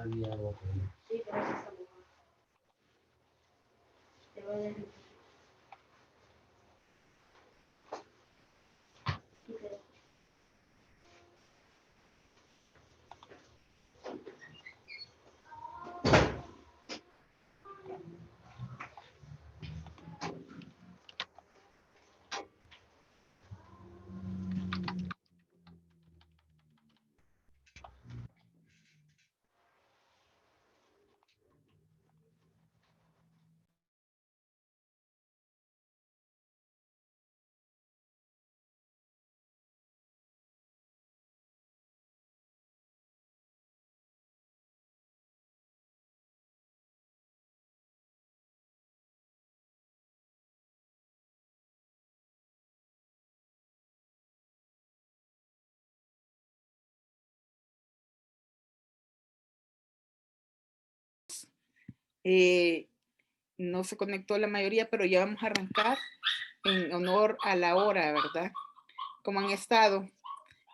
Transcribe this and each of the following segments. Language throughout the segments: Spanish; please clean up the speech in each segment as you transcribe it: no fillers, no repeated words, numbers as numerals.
Sí, pero eso está mejor. Te voy a decir. Eh, no se conectó la mayoría, pero ya vamos a arrancar en honor a la hora, ¿verdad? ¿Cómo han estado?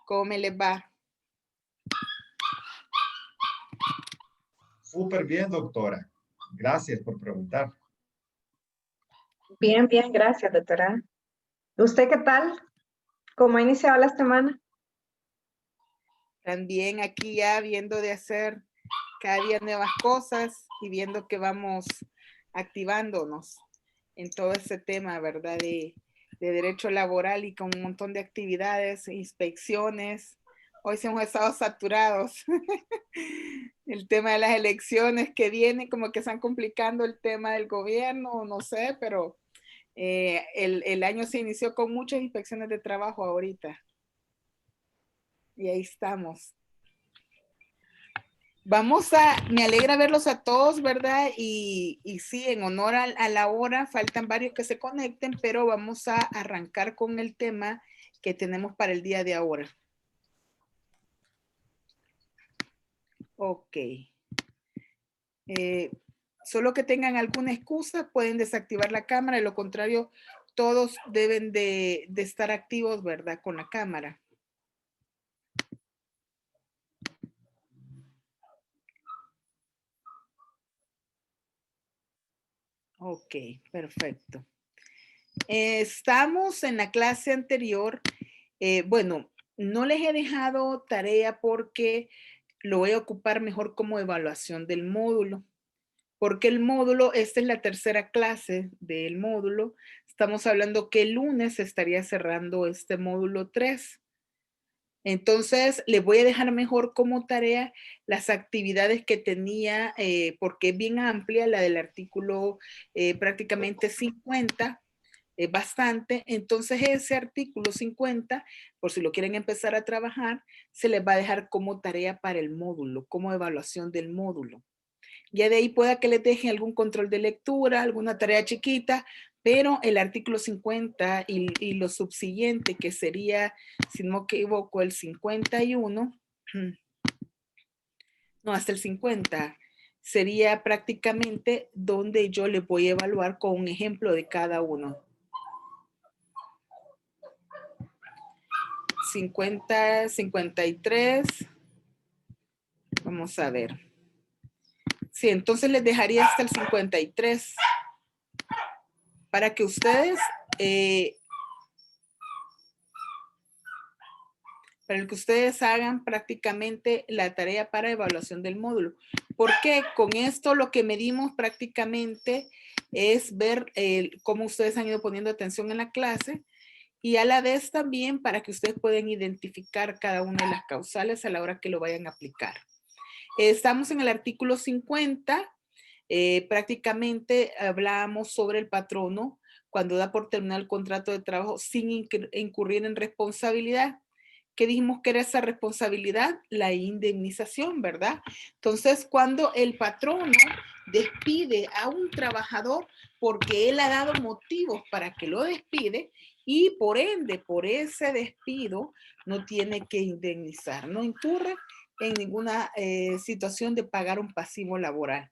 ¿Cómo me les va? Súper bien, doctora. Gracias por preguntar. Bien, bien, gracias, doctora. ¿Usted qué tal? ¿Cómo ha iniciado la semana? También aquí ya viendo de hacer cada día nuevas cosas y viendo que vamos activándonos en todo ese tema, ¿verdad? De derecho laboral y con un montón de actividades, inspecciones. Hoy sí hemos estado saturados. El tema de las elecciones que viene, como que están complicando el tema del gobierno, no sé, pero el año se inició con muchas inspecciones de trabajo ahorita. Y ahí estamos. Me alegra verlos a todos, ¿verdad? Y sí, en honor a la hora, faltan varios que se conecten, pero vamos a arrancar con el tema que tenemos para el día de ahora. Ok. Solo que tengan alguna excusa, pueden desactivar la cámara, de lo contrario, todos deben de estar activos, ¿verdad? Con la cámara. Ok, perfecto. Estamos en la clase anterior. Bueno, no les he dejado tarea porque lo voy a ocupar mejor como evaluación del módulo. Porque el módulo, esta es la tercera clase del módulo. Estamos hablando que el lunes estaría cerrando este módulo 3. Entonces, les voy a dejar mejor como tarea las actividades que tenía, porque es bien amplia la del artículo prácticamente 50, bastante. Entonces, ese artículo 50, por si lo quieren empezar a trabajar, se les va a dejar como tarea para el módulo, como evaluación del módulo. Ya de ahí pueda que les dejen algún control de lectura, alguna tarea chiquita, pero el artículo 50 y lo subsiguiente, que sería, si no me equivoco, el 51, no, hasta el 50, sería prácticamente donde yo les voy a evaluar con un ejemplo de cada uno. 50, 53, vamos a ver. Sí, entonces les dejaría hasta el 53 para que ustedes hagan prácticamente la tarea para evaluación del módulo. Porque con esto lo que medimos prácticamente es ver cómo ustedes han ido poniendo atención en la clase y a la vez también para que ustedes puedan identificar cada una de las causales a la hora que lo vayan a aplicar. Estamos en el artículo 50. Prácticamente hablamos sobre el patrono cuando da por terminar el contrato de trabajo sin incurrir en responsabilidad. ¿Qué dijimos que era esa responsabilidad? La indemnización, ¿verdad? Entonces, cuando el patrono despide a un trabajador porque él ha dado motivos para que lo despide y por ende, por ese despido, no tiene que indemnizar, no incurre en ninguna situación de pagar un pasivo laboral.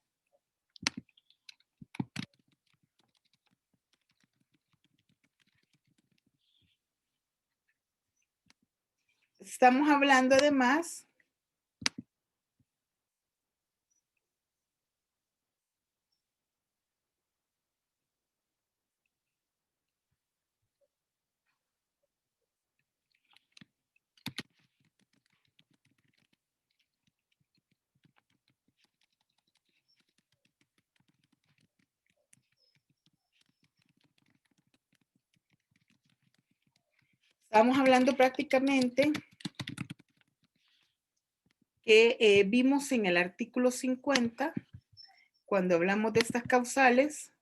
Estamos hablando además Estamos hablando prácticamente que vimos en el artículo 50, cuando hablamos de estas causales,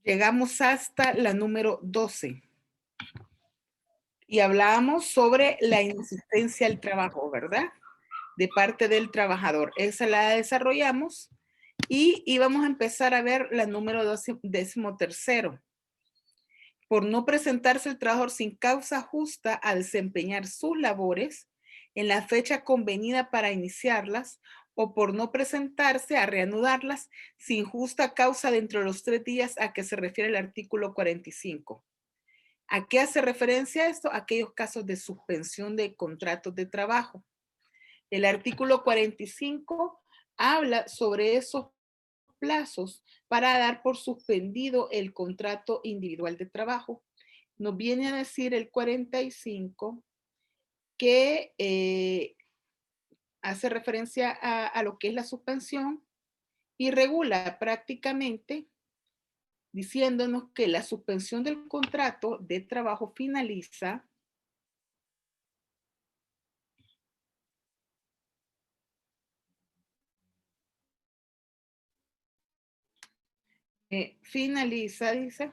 llegamos hasta la número 12 y hablábamos sobre la inexistencia al trabajo, ¿verdad? De parte del trabajador. Esa la desarrollamos y íbamos a empezar a ver la número 13. Por no presentarse el trabajador sin causa justa a desempeñar sus labores en la fecha convenida para iniciarlas o por no presentarse a reanudarlas sin justa causa dentro de los 3 días a que se refiere el artículo 45. ¿A qué hace referencia esto? Aquellos casos de suspensión de contratos de trabajo. El artículo 45 habla sobre esos plazos para dar por suspendido el contrato individual de trabajo. Nos viene a decir el 45 que hace referencia a lo que es la suspensión y regula prácticamente diciéndonos que la suspensión del contrato de trabajo finaliza dice,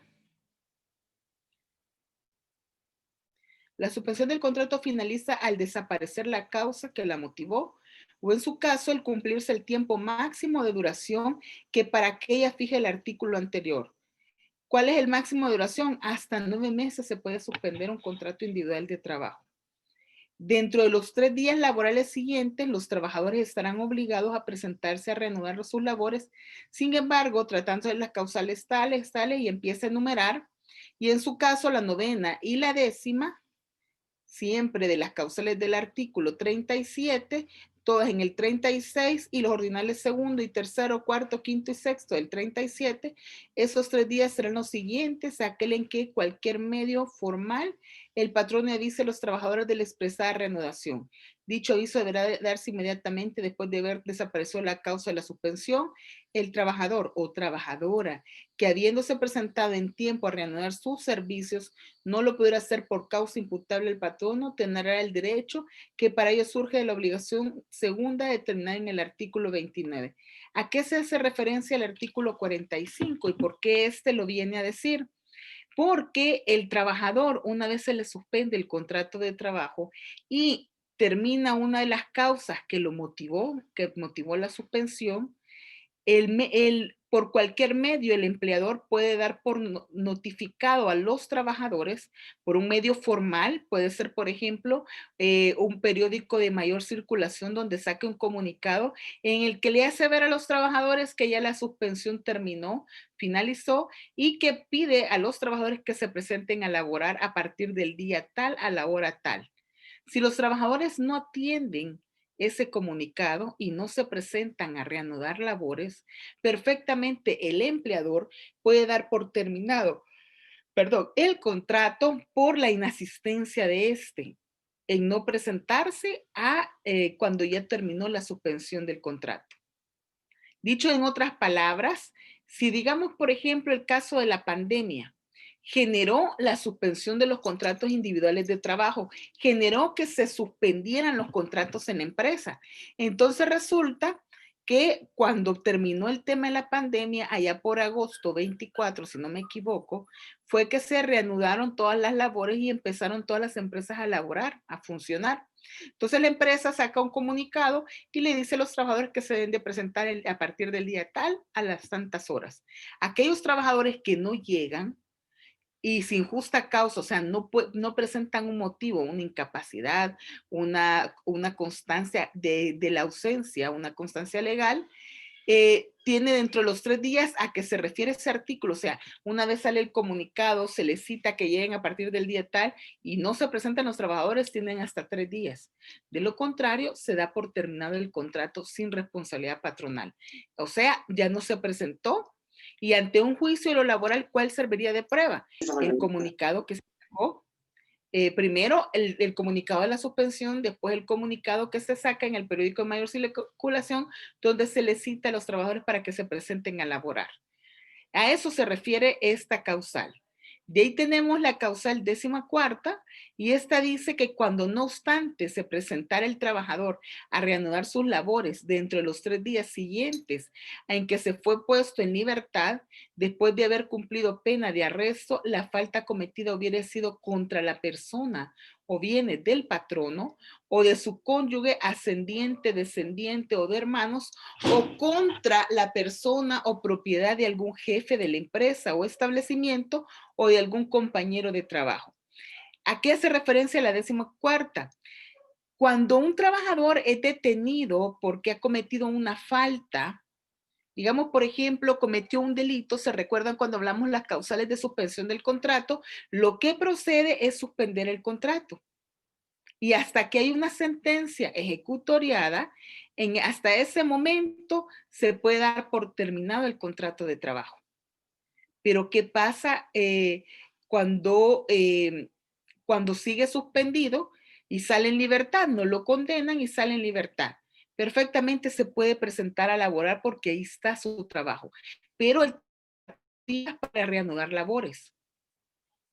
la suspensión del contrato finaliza al desaparecer la causa que la motivó o en su caso el cumplirse el tiempo máximo de duración que para aquella fije el artículo anterior. ¿Cuál es el máximo de duración? Hasta 9 meses se puede suspender un contrato individual de trabajo. Dentro de los 3 días laborales siguientes, los trabajadores estarán obligados a presentarse a reanudar sus labores. Sin embargo, tratando de las causales tales, y empieza a enumerar, y en su caso la 9ª y la 10ª, siempre de las causales del artículo 37, todas en el 36 y los ordinales segundo y tercero, cuarto, quinto y sexto del 37, esos 3 días serán los siguientes, aquel en que cualquier medio formal el patrón avise a los trabajadores de la expresada reanudación. Dicho aviso deberá darse inmediatamente después de haber desaparecido la causa de la suspensión. El trabajador o trabajadora que habiéndose presentado en tiempo a reanudar sus servicios no lo pudiera hacer por causa imputable al patrono, tendrá el derecho que para ello surge de la obligación segunda determinada en el artículo 29. ¿A qué se hace referencia el artículo 45 y por qué este lo viene a decir? Porque el trabajador, una vez se le suspende el contrato de trabajo y termina una de las causas que motivó la suspensión, por cualquier medio el empleador puede dar por notificado a los trabajadores por un medio formal, puede ser por ejemplo un periódico de mayor circulación donde saque un comunicado en el que le hace ver a los trabajadores que ya la suspensión terminó, finalizó y que pide a los trabajadores que se presenten a laborar a partir del día tal a la hora tal. Si los trabajadores no atienden ese comunicado y no se presentan a reanudar labores, perfectamente el empleador puede dar por terminado, el contrato por la inasistencia de este en no presentarse cuando ya terminó la suspensión del contrato. Dicho en otras palabras, si digamos, por ejemplo, el caso de la pandemia, generó la suspensión de los contratos individuales de trabajo, generó que se suspendieran los contratos en la empresa. Entonces resulta que cuando terminó el tema de la pandemia, allá por agosto 24, si no me equivoco, fue que se reanudaron todas las labores y empezaron todas las empresas a laborar, a funcionar. Entonces la empresa saca un comunicado y le dice a los trabajadores que se deben de presentar a partir del día tal a las tantas horas. Aquellos trabajadores que no llegan, y sin justa causa, o sea, no presentan un motivo, una incapacidad, una constancia de la ausencia, una constancia legal, tiene dentro de los 3 días a que se refiere ese artículo, o sea, una vez sale el comunicado, se les cita que lleguen a partir del día tal y no se presentan los trabajadores, tienen hasta 3 días. De lo contrario, se da por terminado el contrato sin responsabilidad patronal. O sea, ya no se presentó y ante un juicio de lo laboral, ¿cuál serviría de prueba? El comunicado que se sacó primero el comunicado de la suspensión, después el comunicado que se saca en el periódico de mayor circulación, donde se les cita a los trabajadores para que se presenten a laborar. A eso se refiere esta causal. De ahí tenemos la causal 14ª y esta dice que cuando no obstante se presentara el trabajador a reanudar sus labores dentro de los 3 días siguientes en que se fue puesto en libertad, después de haber cumplido pena de arresto, la falta cometida hubiera sido contra la persona o bienes del patrono o de su cónyuge ascendiente, descendiente o de hermanos o contra la persona o propiedad de algún jefe de la empresa o establecimiento o de algún compañero de trabajo. ¿A qué hace referencia la 14ª? Cuando un trabajador es detenido porque ha cometido una falta, digamos, por ejemplo, cometió un delito, se recuerdan cuando hablamos las causales de suspensión del contrato, lo que procede es suspender el contrato. Y hasta que hay una sentencia ejecutoriada, hasta ese momento se puede dar por terminado el contrato de trabajo. Pero ¿qué pasa cuando, cuando sigue suspendido y sale en libertad? No lo condenan y sale en libertad. Perfectamente se puede presentar a laborar porque ahí está su trabajo. Pero el día para reanudar labores.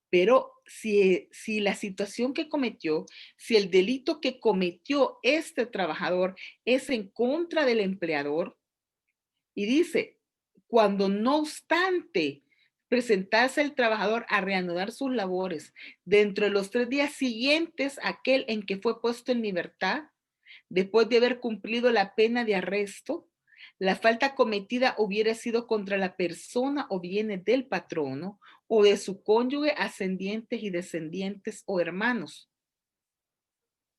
Pero si la situación que cometió, si el delito que cometió este trabajador es en contra del empleador, y dice, cuando no obstante presentarse el trabajador a reanudar sus labores dentro de los 3 días siguientes a aquel en que fue puesto en libertad, después de haber cumplido la pena de arresto, la falta cometida hubiera sido contra la persona o bienes del patrono o de su cónyuge, ascendientes y descendientes o hermanos,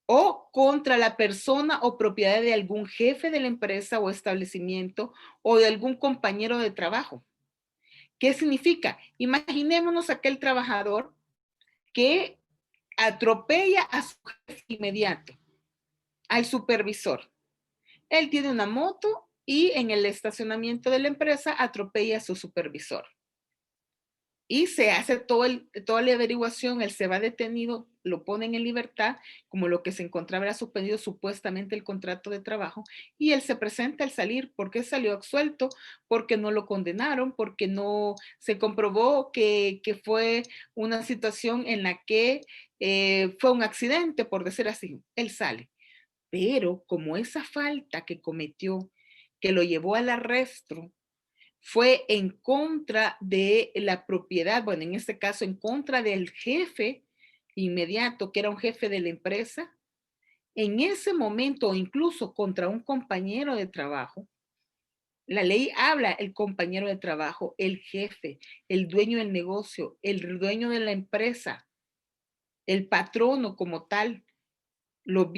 o contra la persona o propiedad de algún jefe de la empresa o establecimiento o de algún compañero de trabajo. ¿Qué significa? Imaginémonos aquel trabajador que atropella a su jefe inmediato, al supervisor. Él tiene una moto y en el estacionamiento de la empresa atropella a su supervisor. Y se hace toda la averiguación, él se va detenido, lo ponen en libertad, como lo que se encontraba era suspendido supuestamente el contrato de trabajo, y él se presenta al salir. ¿Por qué salió absuelto? Porque no lo condenaron, porque no se comprobó que fue una situación en la que fue un accidente, por decir así. Él sale. Pero como esa falta que cometió, que lo llevó al arresto, fue en contra de la propiedad, bueno, en este caso en contra del jefe inmediato, que era un jefe de la empresa, en ese momento, o incluso contra un compañero de trabajo, la ley habla el compañero de trabajo, el jefe, el dueño del negocio, el dueño de la empresa, el patrono como tal,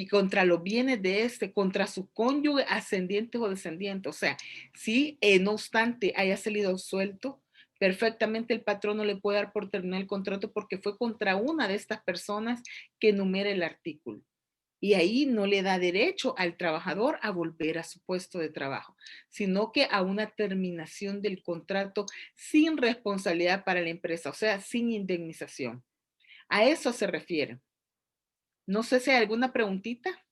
contra los bienes de este, contra su cónyuge ascendientes o descendientes. O sea, si no obstante haya salido suelto, perfectamente el patrono le puede dar por terminar el contrato porque fue contra una de estas personas que enumera el artículo. Y ahí no le da derecho al trabajador a volver a su puesto de trabajo, sino que a una terminación del contrato sin responsabilidad para la empresa, o sea, sin indemnización. A eso se refiere. No sé si hay alguna preguntita.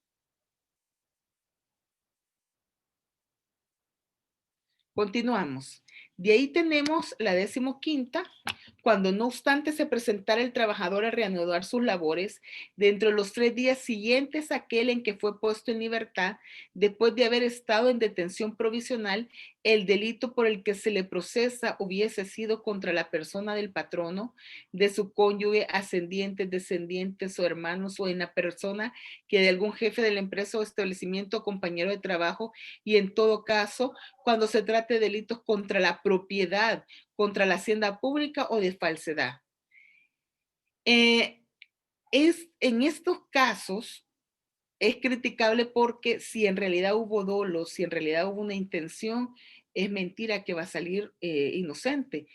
Continuamos. De ahí tenemos la 15ª, cuando no obstante se presentara el trabajador a reanudar sus labores dentro de los 3 días siguientes a aquel en que fue puesto en libertad, después de haber estado en detención provisional, el delito por el que se le procesa hubiese sido contra la persona del patrono, de su cónyuge, ascendientes, descendientes o hermanos, o en la persona que de algún jefe de la empresa o establecimiento o compañero de trabajo, y en todo caso, cuando se trate de delitos contra la propiedad, contra la hacienda pública o de falsedad. En estos casos es criticable porque si en realidad hubo dolo, si en realidad hubo una intención, es mentira que va a salir inocente.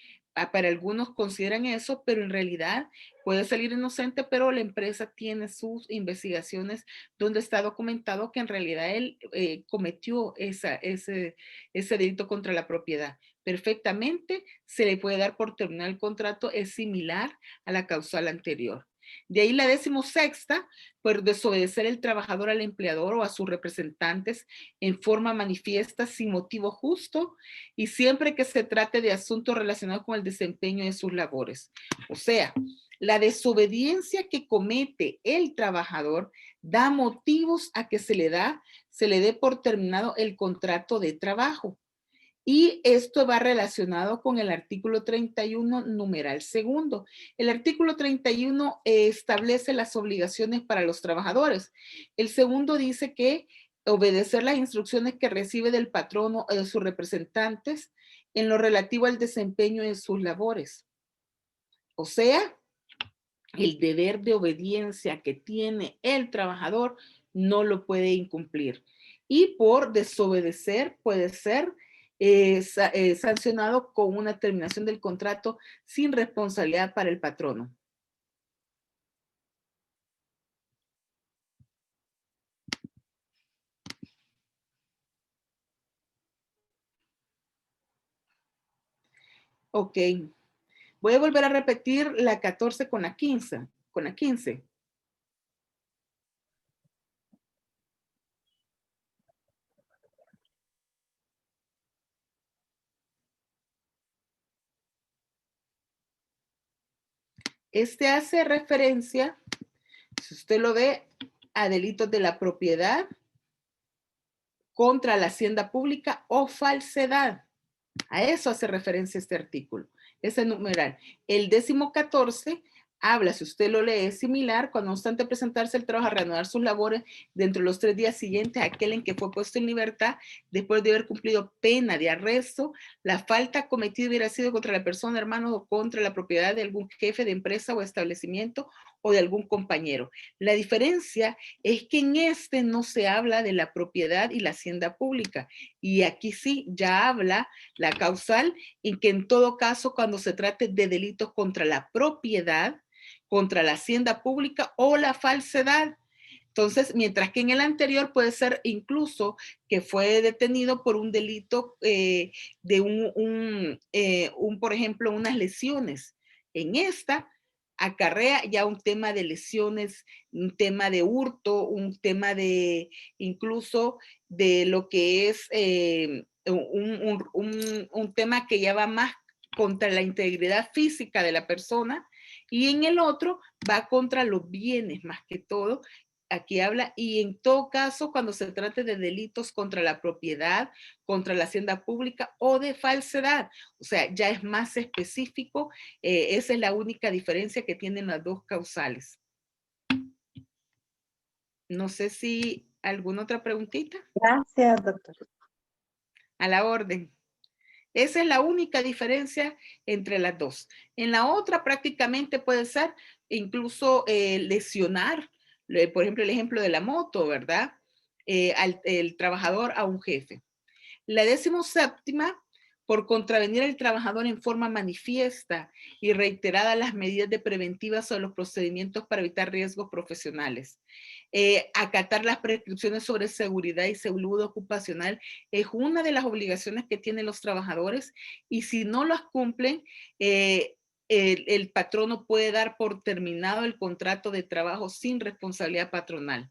Para algunos consideran eso, pero en realidad puede salir inocente, pero la empresa tiene sus investigaciones donde está documentado que en realidad él cometió ese delito contra la propiedad. Perfectamente se le puede dar por terminar el contrato, es similar a la causal anterior. De ahí la 16ª, por desobedecer el trabajador al empleador o a sus representantes en forma manifiesta sin motivo justo y siempre que se trate de asuntos relacionados con el desempeño de sus labores. O sea, la desobediencia que comete el trabajador da motivos a que se le dé por terminado el contrato de trabajo. Y esto va relacionado con el artículo 31, numeral segundo. El artículo 31 establece las obligaciones para los trabajadores. El segundo dice que obedecer las instrucciones que recibe del patrono o de sus representantes en lo relativo al desempeño de sus labores. O sea, el deber de obediencia que tiene el trabajador no lo puede incumplir. Y por desobedecer puede ser sancionado con una terminación del contrato sin responsabilidad para el patrono. Ok. Voy a volver a repetir la 14 con la 15. Con la 15. Este hace referencia, si usted lo ve, a delitos de la propiedad contra la hacienda pública o falsedad. A eso hace referencia este artículo, ese numeral. El 14 habla, si usted lo lee, es similar, cuando no obstante presentarse el trabajo a reanudar sus labores dentro de los 3 días siguientes a aquel en que fue puesto en libertad, después de haber cumplido pena de arresto, la falta cometida hubiera sido contra la persona, hermano, o contra la propiedad de algún jefe de empresa o establecimiento o de algún compañero. La diferencia es que en este no se habla de la propiedad y la hacienda pública, y aquí sí ya habla la causal en que en todo caso cuando se trate de delitos contra la propiedad, contra la hacienda pública o la falsedad. Entonces, mientras que en el anterior puede ser incluso que fue detenido por un delito de por ejemplo, unas lesiones. En esta acarrea ya un tema de lesiones, un tema de hurto, un tema de incluso de lo que es un tema que ya va más contra la integridad física de la persona, y en el otro va contra los bienes más que todo. Aquí habla, y en todo caso, cuando se trate de delitos contra la propiedad, contra la hacienda pública o de falsedad, o sea, ya es más específico. Esa es la única diferencia que tienen las dos causales. No sé si alguna otra preguntita. Gracias, doctor. A la orden. Esa es la única diferencia entre las dos. En la otra prácticamente puede ser incluso lesionar, por ejemplo, el ejemplo de la moto, ¿verdad? El trabajador a un jefe. La 17ª, por contravenir al trabajador en forma manifiesta y reiterada las medidas de preventivas o los procedimientos para evitar riesgos profesionales. Acatar las prescripciones sobre seguridad y salud ocupacional es una de las obligaciones que tienen los trabajadores, y si no las cumplen, el patrono puede dar por terminado el contrato de trabajo sin responsabilidad patronal.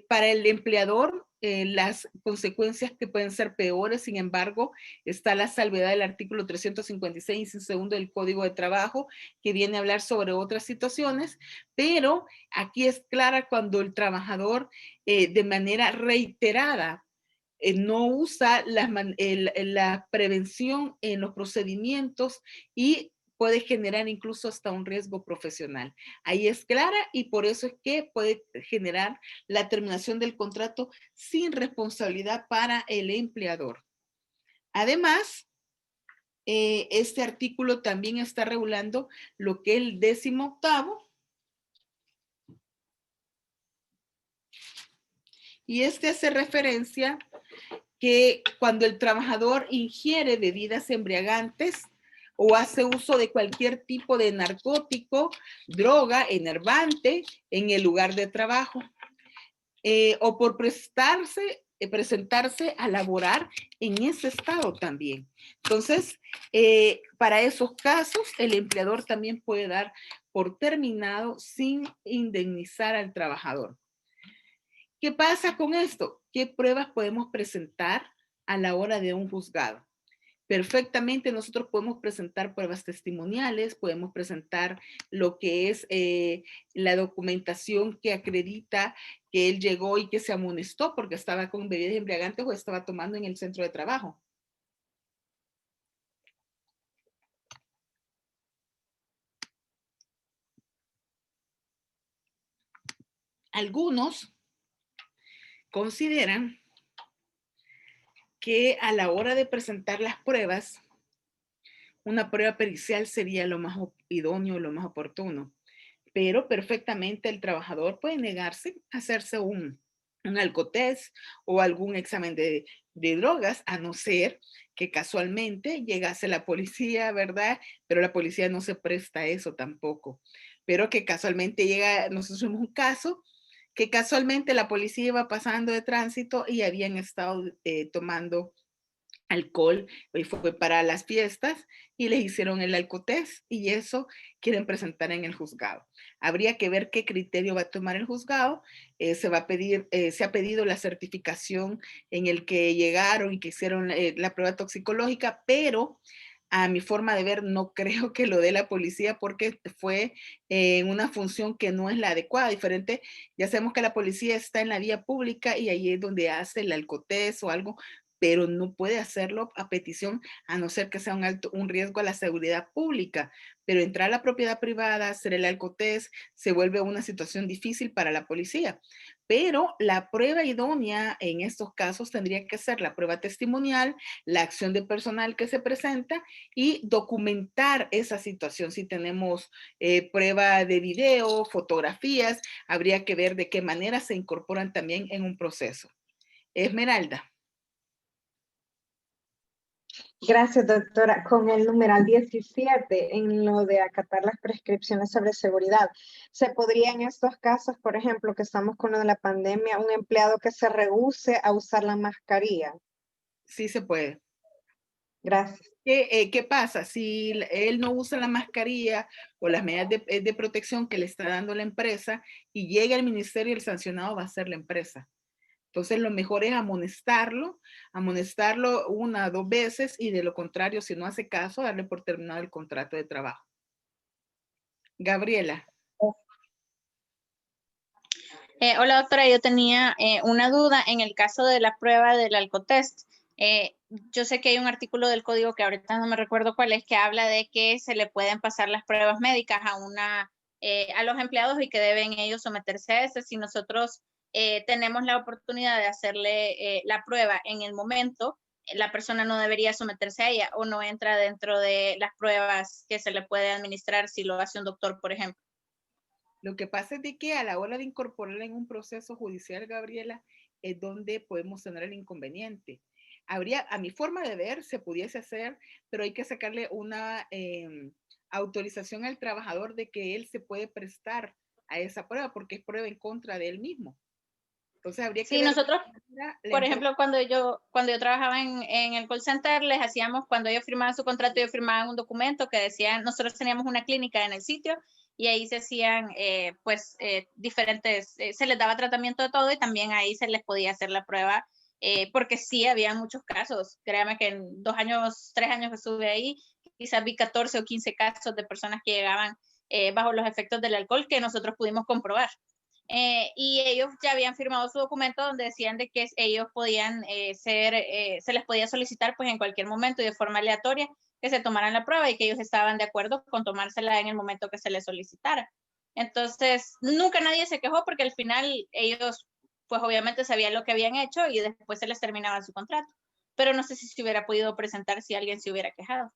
Para el empleador, las consecuencias que pueden ser peores, sin embargo, está la salvedad del artículo 356, segundo del Código de Trabajo, que viene a hablar sobre otras situaciones, pero aquí es clara cuando el trabajador de manera reiterada no usa la prevención en los procedimientos y puede generar incluso hasta un riesgo profesional. Ahí es clara, y por eso es que puede generar la terminación del contrato sin responsabilidad para el empleador. Además, este artículo también está regulando lo que es el 18º, y este hace referencia que cuando el trabajador ingiere bebidas embriagantes o hace uso de cualquier tipo de narcótico, droga, enervante en el lugar de trabajo, o por presentarse a laborar en ese estado también. Entonces, para esos casos, el empleador también puede dar por terminado sin indemnizar al trabajador. ¿Qué pasa con esto? ¿Qué pruebas podemos presentar a la hora de un juzgado? Perfectamente nosotros podemos presentar pruebas testimoniales, podemos presentar lo que es la documentación que acredita que él llegó y que se amonestó porque estaba con bebidas embriagantes o estaba tomando en el centro de trabajo. Algunos consideran que a la hora de presentar las pruebas, una prueba pericial sería lo más idóneo, lo más oportuno, pero perfectamente el trabajador puede negarse a hacerse un alcotest o algún examen de drogas, a no ser que casualmente llegase la policía, ¿verdad? Pero la policía no se presta a eso tampoco. Pero que casualmente llega, nosotros tuvimos un caso que casualmente la policía iba pasando de tránsito y habían estado tomando alcohol y fue para las fiestas y les hicieron el alcotest y eso quieren presentar en el juzgado. Habría que ver qué criterio va a tomar el juzgado. Se va a pedir, se ha pedido la certificación en el que llegaron y que hicieron la prueba toxicológica, pero a mi forma de ver, no creo que lo dé la policía porque fue en una función que no es la adecuada. Diferente, ya sabemos que la policía está en la vía pública y ahí es donde hace el alcotest o algo, pero no puede hacerlo a petición a no ser que sea un riesgo a la seguridad pública. Pero entrar a la propiedad privada, hacer el alcotest, se vuelve una situación difícil para la policía. Pero la prueba idónea en estos casos tendría que ser la prueba testimonial, la acción de personal que se presenta y documentar esa situación. Si tenemos prueba de video, fotografías, habría que ver de qué manera se incorporan también en un proceso. Esmeralda. Gracias, doctora. Con el numeral 17, en lo de acatar las prescripciones sobre seguridad, ¿se podría en estos casos, por ejemplo, que estamos con lo de la pandemia, un empleado que se rehúse a usar la mascarilla? Sí se puede. Gracias. ¿Qué pasa? Si él no usa la mascarilla o las medidas de protección que le está dando la empresa y llega al ministerio, el sancionado va a ser la empresa. Entonces, lo mejor es amonestarlo 1 o 2 veces y de lo contrario, si no hace caso, darle por terminado el contrato de trabajo. Gabriela. Hola doctora, yo tenía una duda en el caso de la prueba del alcotest. Yo sé que hay un artículo del código que ahorita no me recuerdo cuál es, que habla de que se le pueden pasar las pruebas médicas a los empleados y que deben ellos someterse a eso. Si nosotros tenemos la oportunidad de hacerle la prueba en el momento, la persona no debería someterse a ella o no entra dentro de las pruebas que se le puede administrar si lo hace un doctor, por ejemplo. Lo que pasa es de que a la hora de incorporarla en un proceso judicial, Gabriela, es donde podemos tener el inconveniente. Habría, a mi forma de ver, se pudiese hacer, pero hay que sacarle una autorización al trabajador de que él se puede prestar a esa prueba porque es prueba en contra de él mismo. Entonces habría que Sí, ver nosotros, por ejemplo, cuando yo trabajaba en el call center, les hacíamos, cuando ellos firmaban su contrato, ellos firmaban un documento que decía, nosotros teníamos una clínica en el sitio y ahí se hacían, diferentes, se les daba tratamiento de todo y también ahí se les podía hacer la prueba, porque sí, había muchos casos. Créame que en 2 años, 3 años que estuve ahí, quizás vi 14 o 15 casos de personas que llegaban bajo los efectos del alcohol que nosotros pudimos comprobar. Y ellos ya habían firmado su documento donde decían de que ellos podían se les podía solicitar pues en cualquier momento y de forma aleatoria que se tomaran la prueba y que ellos estaban de acuerdo con tomársela en el momento que se les solicitara. Entonces, nunca nadie se quejó porque al final ellos pues obviamente sabían lo que habían hecho y después se les terminaba su contrato. Pero no sé si se hubiera podido presentar si alguien se hubiera quejado.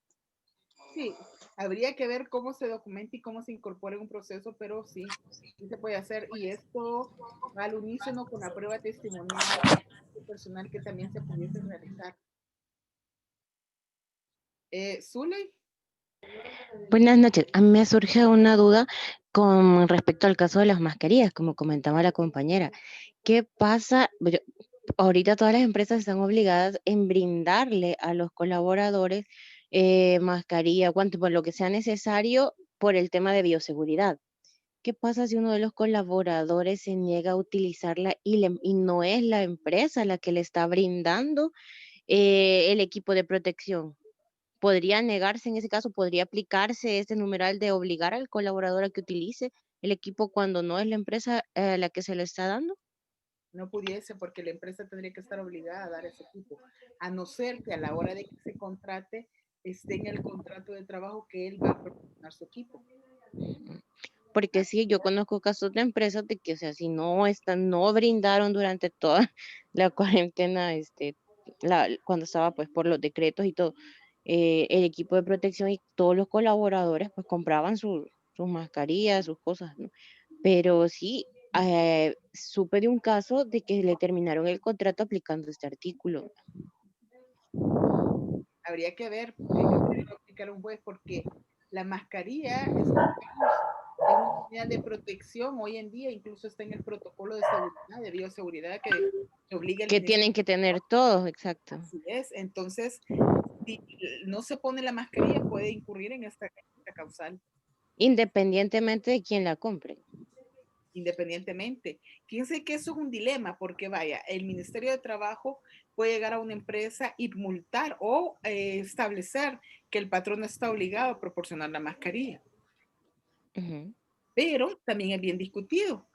Sí, habría que ver cómo se documenta y cómo se incorpora en un proceso, pero sí, sí se puede hacer. Y esto va al unísono con la prueba testimonial personal que también se pudiese realizar. Zuley. Buenas noches. A mí me surge una duda con respecto al caso de las mascarillas, como comentaba la compañera. ¿Qué pasa? Ahorita todas las empresas están obligadas en brindarle a los colaboradores mascarilla, guantes, por lo que sea necesario por el tema de bioseguridad. ¿Qué pasa si uno de los colaboradores se niega a utilizarla y no es la empresa la que le está brindando el equipo de protección? ¿Podría negarse en ese caso? ¿Podría aplicarse este numeral de obligar al colaborador a que utilice el equipo cuando no es la empresa la que se lo está dando? No pudiese porque la empresa tendría que estar obligada a dar ese equipo, a no ser que a la hora de que se contrate esté en el contrato de trabajo que él va a proporcionar su equipo. Porque sí, yo conozco casos de empresas de que, o sea, si no están, no brindaron durante toda la cuarentena, cuando estaba pues por los decretos y todo, el equipo de protección y todos los colaboradores pues compraban sus mascarillas, sus cosas, ¿no? Pero sí, supe de un caso de que le terminaron el contrato aplicando este artículo. Habría que ver qué criterio va a aplicar un juez porque la mascarilla es una medida de protección hoy en día, incluso está en el protocolo de seguridad, de bioseguridad que obliga el Que Ministerio. tienen que tener todos, exacto. Así es, entonces, si no se pone la mascarilla, puede incurrir en esta causal. Independientemente de quién la compre. Independientemente. Fíjense que eso es un dilema, porque vaya, el Ministerio de Trabajo puede llegar a una empresa y multar o establecer que el patrón está obligado a proporcionar la mascarilla. Ujú. Pero también es bien discutido,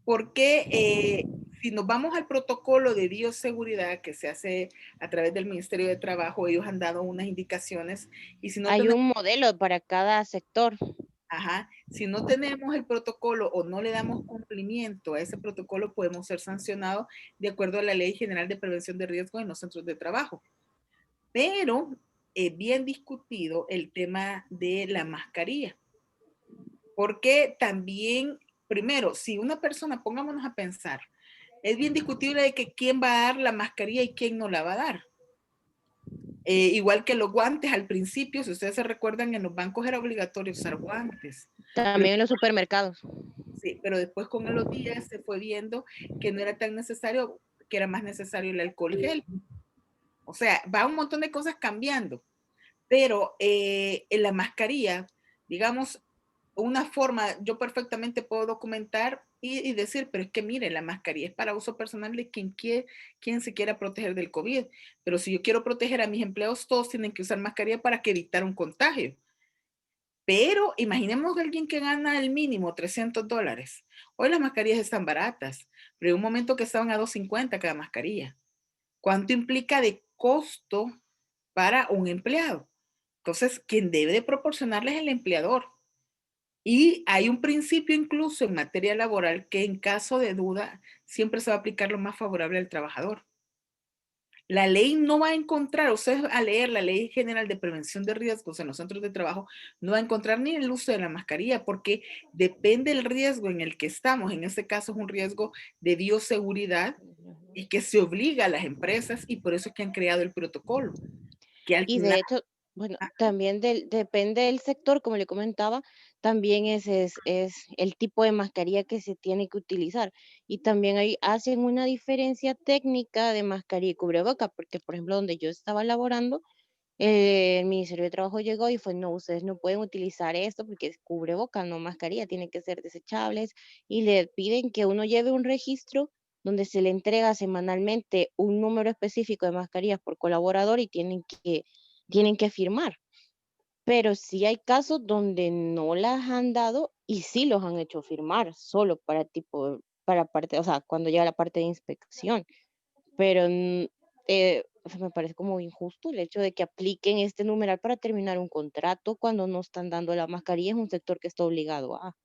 porque si nos vamos al protocolo de bioseguridad que se hace a través del Ministerio de Trabajo, ellos han dado unas indicaciones y si no Hay tenemos, un modelo para cada sector. ajá, si no tenemos el protocolo o no le damos cumplimiento a ese protocolo, podemos ser sancionados de acuerdo a la Ley General de Prevención de Riesgos en los centros de trabajo. Pero es bien discutido el tema de la mascarilla, porque también, primero, si una persona, pongámonos a pensar, es bien discutible de que quién va a dar la mascarilla y quién no la va a dar. Igual que los guantes al principio, si ustedes se recuerdan, en los bancos era obligatorio usar guantes. Pero También en los supermercados. sí, pero después con los días se fue viendo que no era tan necesario, que era más necesario el alcohol gel. O sea, va un montón de cosas cambiando, pero en la mascarilla, digamos, una forma, yo perfectamente puedo documentar y decir, pero es que mire, la mascarilla es para uso personal de quien se quiera proteger del COVID, pero si yo quiero proteger a mis empleados, todos tienen que usar mascarilla para que evitar un contagio. Pero imaginemos a alguien que gana el mínimo $300. Hoy las mascarillas están baratas, pero en un momento que estaban a $2.50 cada mascarilla. ¿Cuánto implica de costo para un empleado? Entonces, quien debe de proporcionarles es el empleador. Y hay un principio incluso en materia laboral que en caso de duda siempre se va a aplicar lo más favorable al trabajador. La ley no va a encontrar, ustedes a leer la Ley General de Prevención de Riesgos en los centros de trabajo, no va a encontrar ni el uso de la mascarilla porque depende del riesgo en el que estamos. En este caso es un riesgo de bioseguridad y que se obliga a las empresas y por eso es que han creado el protocolo. Que al Y final, de hecho, bueno, también depende del sector, como le comentaba, también es el tipo de mascarilla que se tiene que utilizar. Y también ahí hacen una diferencia técnica de mascarilla y cubreboca, porque por ejemplo, donde yo estaba laborando, el Ministerio de Trabajo llegó y fue, no, ustedes no pueden utilizar esto porque es cubreboca, no mascarilla, tienen que ser desechables y le piden que uno lleve un registro donde se le entrega semanalmente un número específico de mascarillas por colaborador y tienen que firmar. Pero sí hay casos donde no las han dado y sí los han hecho firmar, solo para para parte, o sea, cuando llega la parte de inspección. Pero o sea, me parece como injusto el hecho de que apliquen este numeral para terminar un contrato cuando no están dando la mascarilla, es un sector que está obligado a.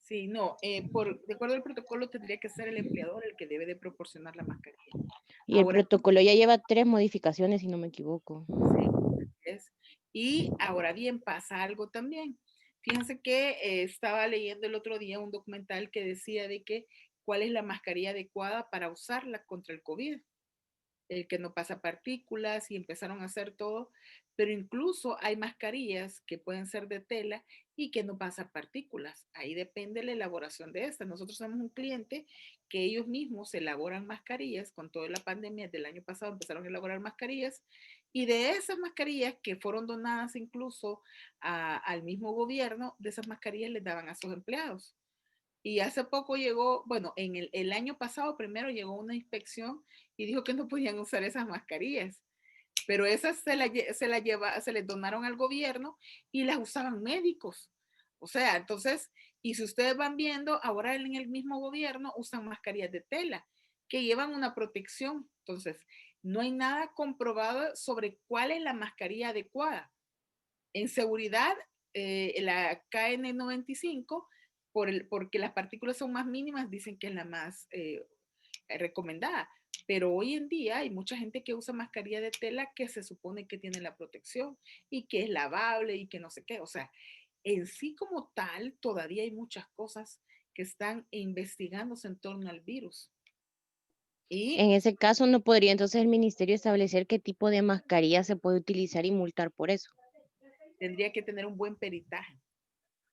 sí, no, de acuerdo al protocolo tendría que ser el empleador el que debe de proporcionar la mascarilla. Y el Ahora, protocolo ya lleva 3 modificaciones, si no me equivoco. sí, es. Y ahora bien, pasa algo también. Fíjense que estaba leyendo el otro día un documental que decía de que cuál es la mascarilla adecuada para usarla contra el COVID. el que no pasa partículas y empezaron a hacer todo, pero incluso hay mascarillas que pueden ser de tela y que no pasan partículas. Ahí depende la elaboración de esta. Nosotros tenemos un cliente que ellos mismos elaboran mascarillas, con toda la pandemia del año pasado empezaron a elaborar mascarillas y de esas mascarillas que fueron donadas incluso al mismo gobierno, de esas mascarillas les daban a sus empleados. Y hace poco llegó, bueno, en el año pasado primero llegó una inspección y dijo que no podían usar esas mascarillas, pero esas se les donaron al gobierno y las usaban médicos. O sea, entonces, y si ustedes van viendo, ahora en el mismo gobierno usan mascarillas de tela que llevan una protección. Entonces, no hay nada comprobado sobre cuál es la mascarilla adecuada. En seguridad, la KN95, porque las partículas son más mínimas, dicen que es la más recomendada. Pero hoy en día hay mucha gente que usa mascarilla de tela que se supone que tiene la protección y que es lavable y que no sé qué. O sea, en sí como tal, todavía hay muchas cosas que están investigándose en torno al virus. Y En ese caso, ¿no podría entonces el ministerio establecer qué tipo de mascarilla se puede utilizar y multar por eso? tendría que tener un buen peritaje.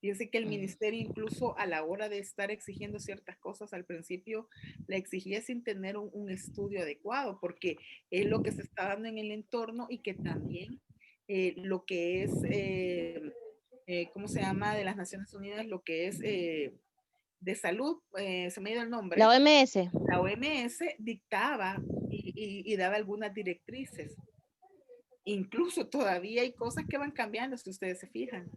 Fíjense que el ministerio incluso a la hora de estar exigiendo ciertas cosas al principio la exigía sin tener un estudio adecuado, porque es lo que se está dando en el entorno y que también lo que es, ¿cómo se llama? De las Naciones Unidas, lo que es de salud, se me ha ido el La nombre, OMS. la OMS dictaba y daba algunas directrices. Incluso todavía hay cosas que van cambiando, si ustedes se fijan.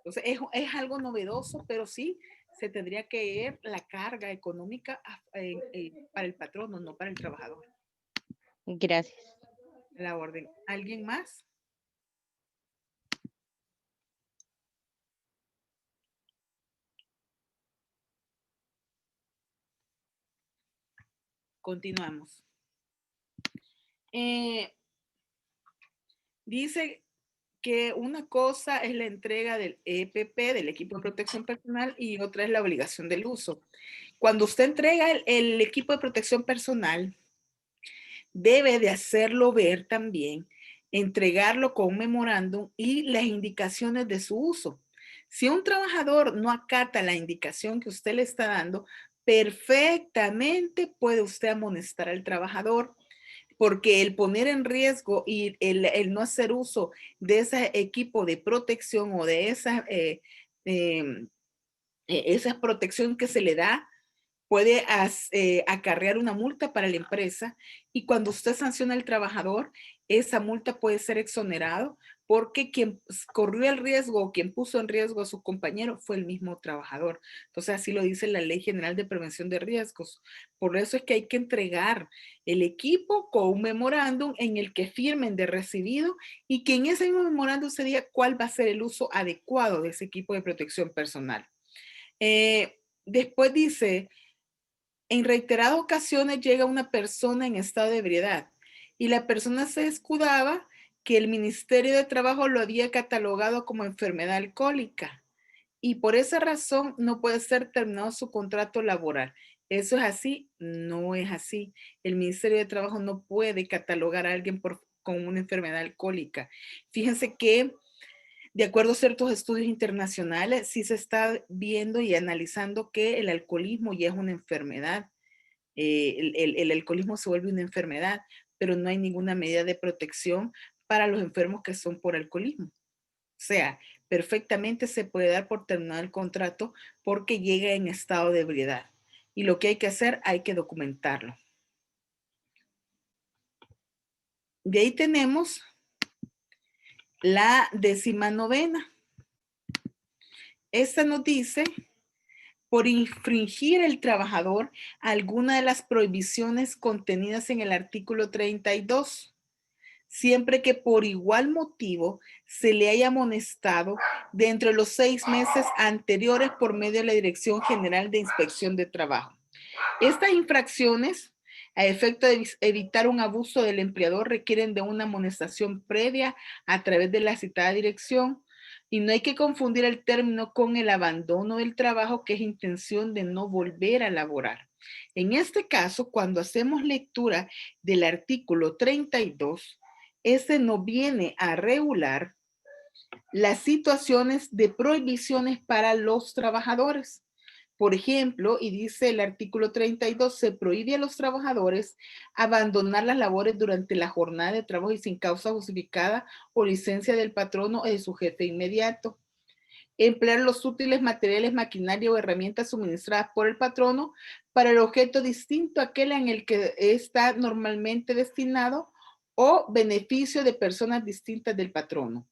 Entonces, es algo novedoso, pero sí se tendría que ver la carga económica para el patrono, no para el trabajador. Gracias. La orden. ¿Alguien más? Continuamos. Dice que una cosa es la entrega del EPP, del equipo de protección personal, y otra es la obligación del uso. Cuando usted entrega el equipo de protección personal, debe de hacerlo ver también, entregarlo con un memorándum y las indicaciones de su uso. Si un trabajador no acata la indicación que usted le está dando, perfectamente puede usted amonestar al trabajador, porque el poner en riesgo y el no hacer uso de ese equipo de protección o de esa protección que se le da puede acarrear una multa para la empresa, y cuando usted sanciona al trabajador, esa multa puede ser exonerado porque quien corrió el riesgo o quien puso en riesgo a su compañero fue el mismo trabajador. Entonces así lo dice la Ley General de Prevención de Riesgos. Por eso es que hay que entregar el equipo con un memorándum en el que firmen de recibido y que en ese mismo memorándum se diga cuál va a ser el uso adecuado de ese equipo de protección personal. Después dice, en reiteradas ocasiones llega una persona en estado de ebriedad y la persona se escudaba que el Ministerio de Trabajo lo había catalogado como enfermedad alcohólica y por esa razón no puede ser terminado su contrato laboral. ¿Eso es así? No es así. El Ministerio de Trabajo no puede catalogar a alguien con una enfermedad alcohólica. Fíjense que de acuerdo a ciertos estudios internacionales, sí se está viendo y analizando que el alcoholismo ya es una enfermedad. El alcoholismo se vuelve una enfermedad, pero no hay ninguna medida de protección para los enfermos que son por alcoholismo. O sea, perfectamente se puede dar por terminado el contrato porque llega en estado de ebriedad. Y lo que hay que hacer, hay que documentarlo. De ahí tenemos la 19ª. Esta nos dice, por infringir el trabajador alguna de las prohibiciones contenidas en el artículo 32, siempre que por igual motivo se le haya amonestado dentro de los 6 meses anteriores por medio de la Dirección General de Inspección de Trabajo. Estas infracciones, a efecto de evitar un abuso del empleador, requieren de una amonestación previa a través de la citada dirección. Y no hay que confundir el término con el abandono del trabajo, que es intención de no volver a laborar. En este caso, cuando hacemos lectura del artículo 32, este no viene a regular las situaciones de prohibiciones para los trabajadores. Por ejemplo, y dice el artículo 32, se prohíbe a los trabajadores abandonar las labores durante la jornada de trabajo y sin causa justificada o licencia del patrono o de su jefe inmediato. Emplear los útiles materiales, maquinaria o herramientas suministradas por el patrono para el objeto distinto a aquel en el que está normalmente destinado o beneficio de personas distintas del patrono.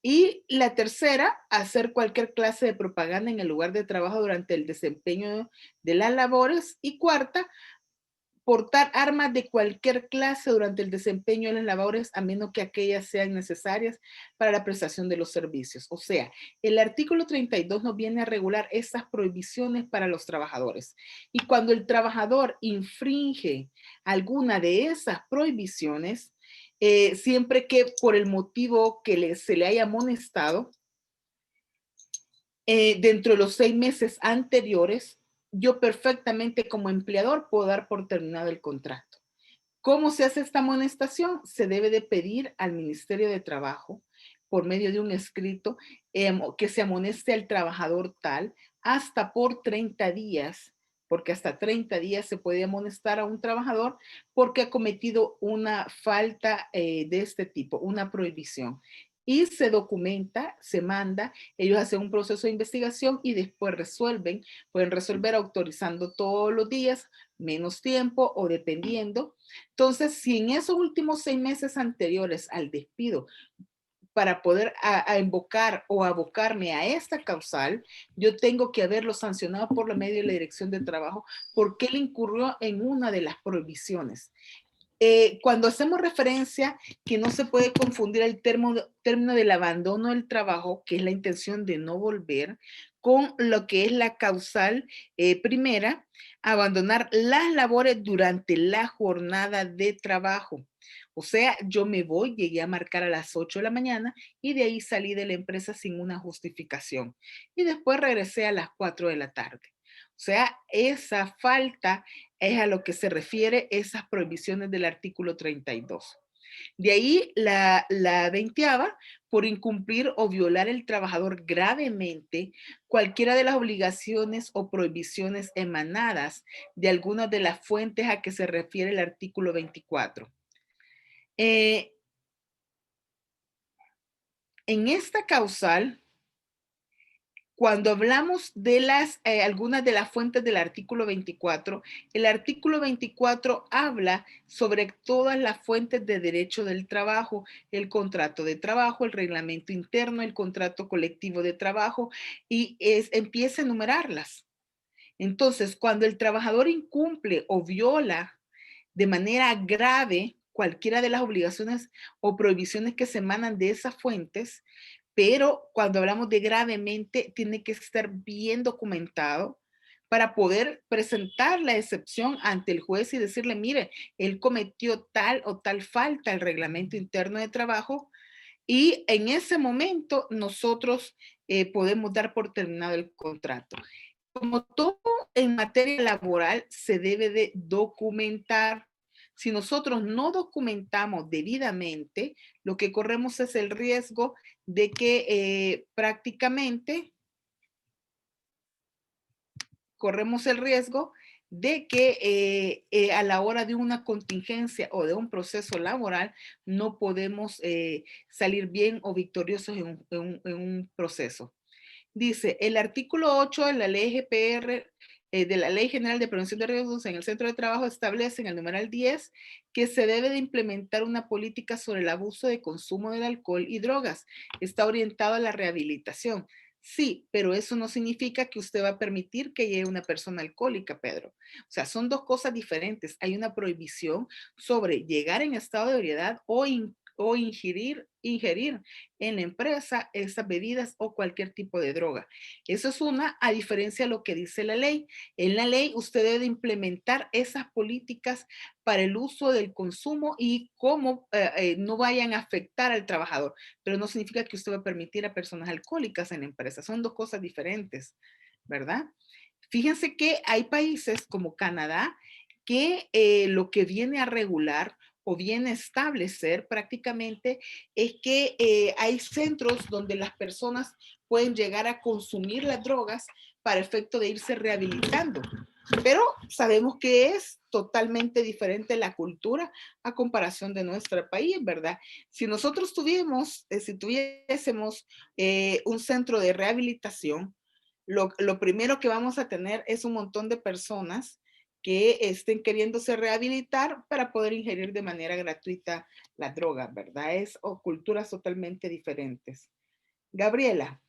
Y la tercera, hacer cualquier clase de propaganda en el lugar de trabajo durante el desempeño de las labores. Y cuarta, portar armas de cualquier clase durante el desempeño de las labores, a menos que aquellas sean necesarias para la prestación de los servicios. O sea, el artículo 32 nos viene a regular esas prohibiciones para los trabajadores. Y cuando el trabajador infringe alguna de esas prohibiciones, siempre que por el motivo que se le haya amonestado, dentro de los 6 meses anteriores, yo perfectamente como empleador puedo dar por terminado el contrato. ¿Cómo se hace esta amonestación? Se debe de pedir al Ministerio de Trabajo por medio de un escrito que se amoneste al trabajador tal hasta por 30 días, porque hasta 30 días se puede amonestar a un trabajador porque ha cometido una falta de este tipo, una prohibición. Y se documenta, se manda, ellos hacen un proceso de investigación y después resuelven, pueden resolver autorizando todos los días, menos tiempo o dependiendo. Entonces, si en esos últimos 6 meses anteriores al despido, para poder invocar o abocarme a esta causal, yo tengo que haberlo sancionado por la medio de la Dirección de Trabajo porque él incurrió en una de las prohibiciones. Cuando hacemos referencia que no se puede confundir el término del abandono del trabajo, que es la intención de no volver, con lo que es la causal primera, abandonar las labores durante la jornada de trabajo. O sea, yo me voy, llegué a marcar a las 8 de la mañana y de ahí salí de la empresa sin una justificación. Y después regresé a las 4 de la tarde. O sea, esa falta es a lo que se refiere esas prohibiciones del artículo 32. De ahí la 20ª, por incumplir o violar el trabajador gravemente cualquiera de las obligaciones o prohibiciones emanadas de alguna de las fuentes a que se refiere el artículo 24. En esta causal, cuando hablamos de algunas de las fuentes del artículo 24, el artículo 24 habla sobre todas las fuentes de derecho del trabajo, el contrato de trabajo, el reglamento interno, el contrato colectivo de trabajo, y empieza a enumerarlas. Entonces, cuando el trabajador incumple o viola de manera grave cualquiera de las obligaciones o prohibiciones que se emanan de esas fuentes, pero cuando hablamos de gravemente, tiene que estar bien documentado para poder presentar la excepción ante el juez y decirle, mire, él cometió tal o tal falta al reglamento interno de trabajo y en ese momento nosotros podemos dar por terminado el contrato. Como todo en materia laboral se debe de documentar. Si nosotros no documentamos debidamente, lo que corremos es el riesgo de que prácticamente corremos el riesgo de que a la hora de una contingencia o de un proceso laboral no podemos salir bien o victoriosos en un proceso. Dice, el artículo 8 de la ley GPR, de la Ley General de Prevención de Riesgos en el Centro de Trabajo, establece en el numeral 10 que se debe de implementar una política sobre el abuso de consumo del alcohol y drogas. Está orientado a la rehabilitación. Sí, pero eso no significa que usted va a permitir que llegue una persona alcohólica, Pedro. O sea, son dos cosas diferentes. Hay una prohibición sobre llegar en estado de ebriedad o ingerir en la empresa esas bebidas o cualquier tipo de droga. Eso es una, a diferencia de lo que dice la ley. En la ley usted debe implementar esas políticas para el uso del consumo y cómo no vayan a afectar al trabajador, pero no significa que usted va a permitir a personas alcohólicas en la empresa. Son dos cosas diferentes, ¿verdad? Fíjense que hay países como Canadá que lo que viene a regular o viene a establecer prácticamente es que hay centros donde las personas pueden llegar a consumir las drogas para efecto de irse rehabilitando. Pero sabemos que es totalmente diferente la cultura a comparación de nuestro país, ¿verdad? Si nosotros tuviésemos un centro de rehabilitación, lo primero que vamos a tener es un montón de personas que estén queriéndose rehabilitar para poder ingerir de manera gratuita la droga, ¿verdad? O culturas totalmente diferentes. Gabriela.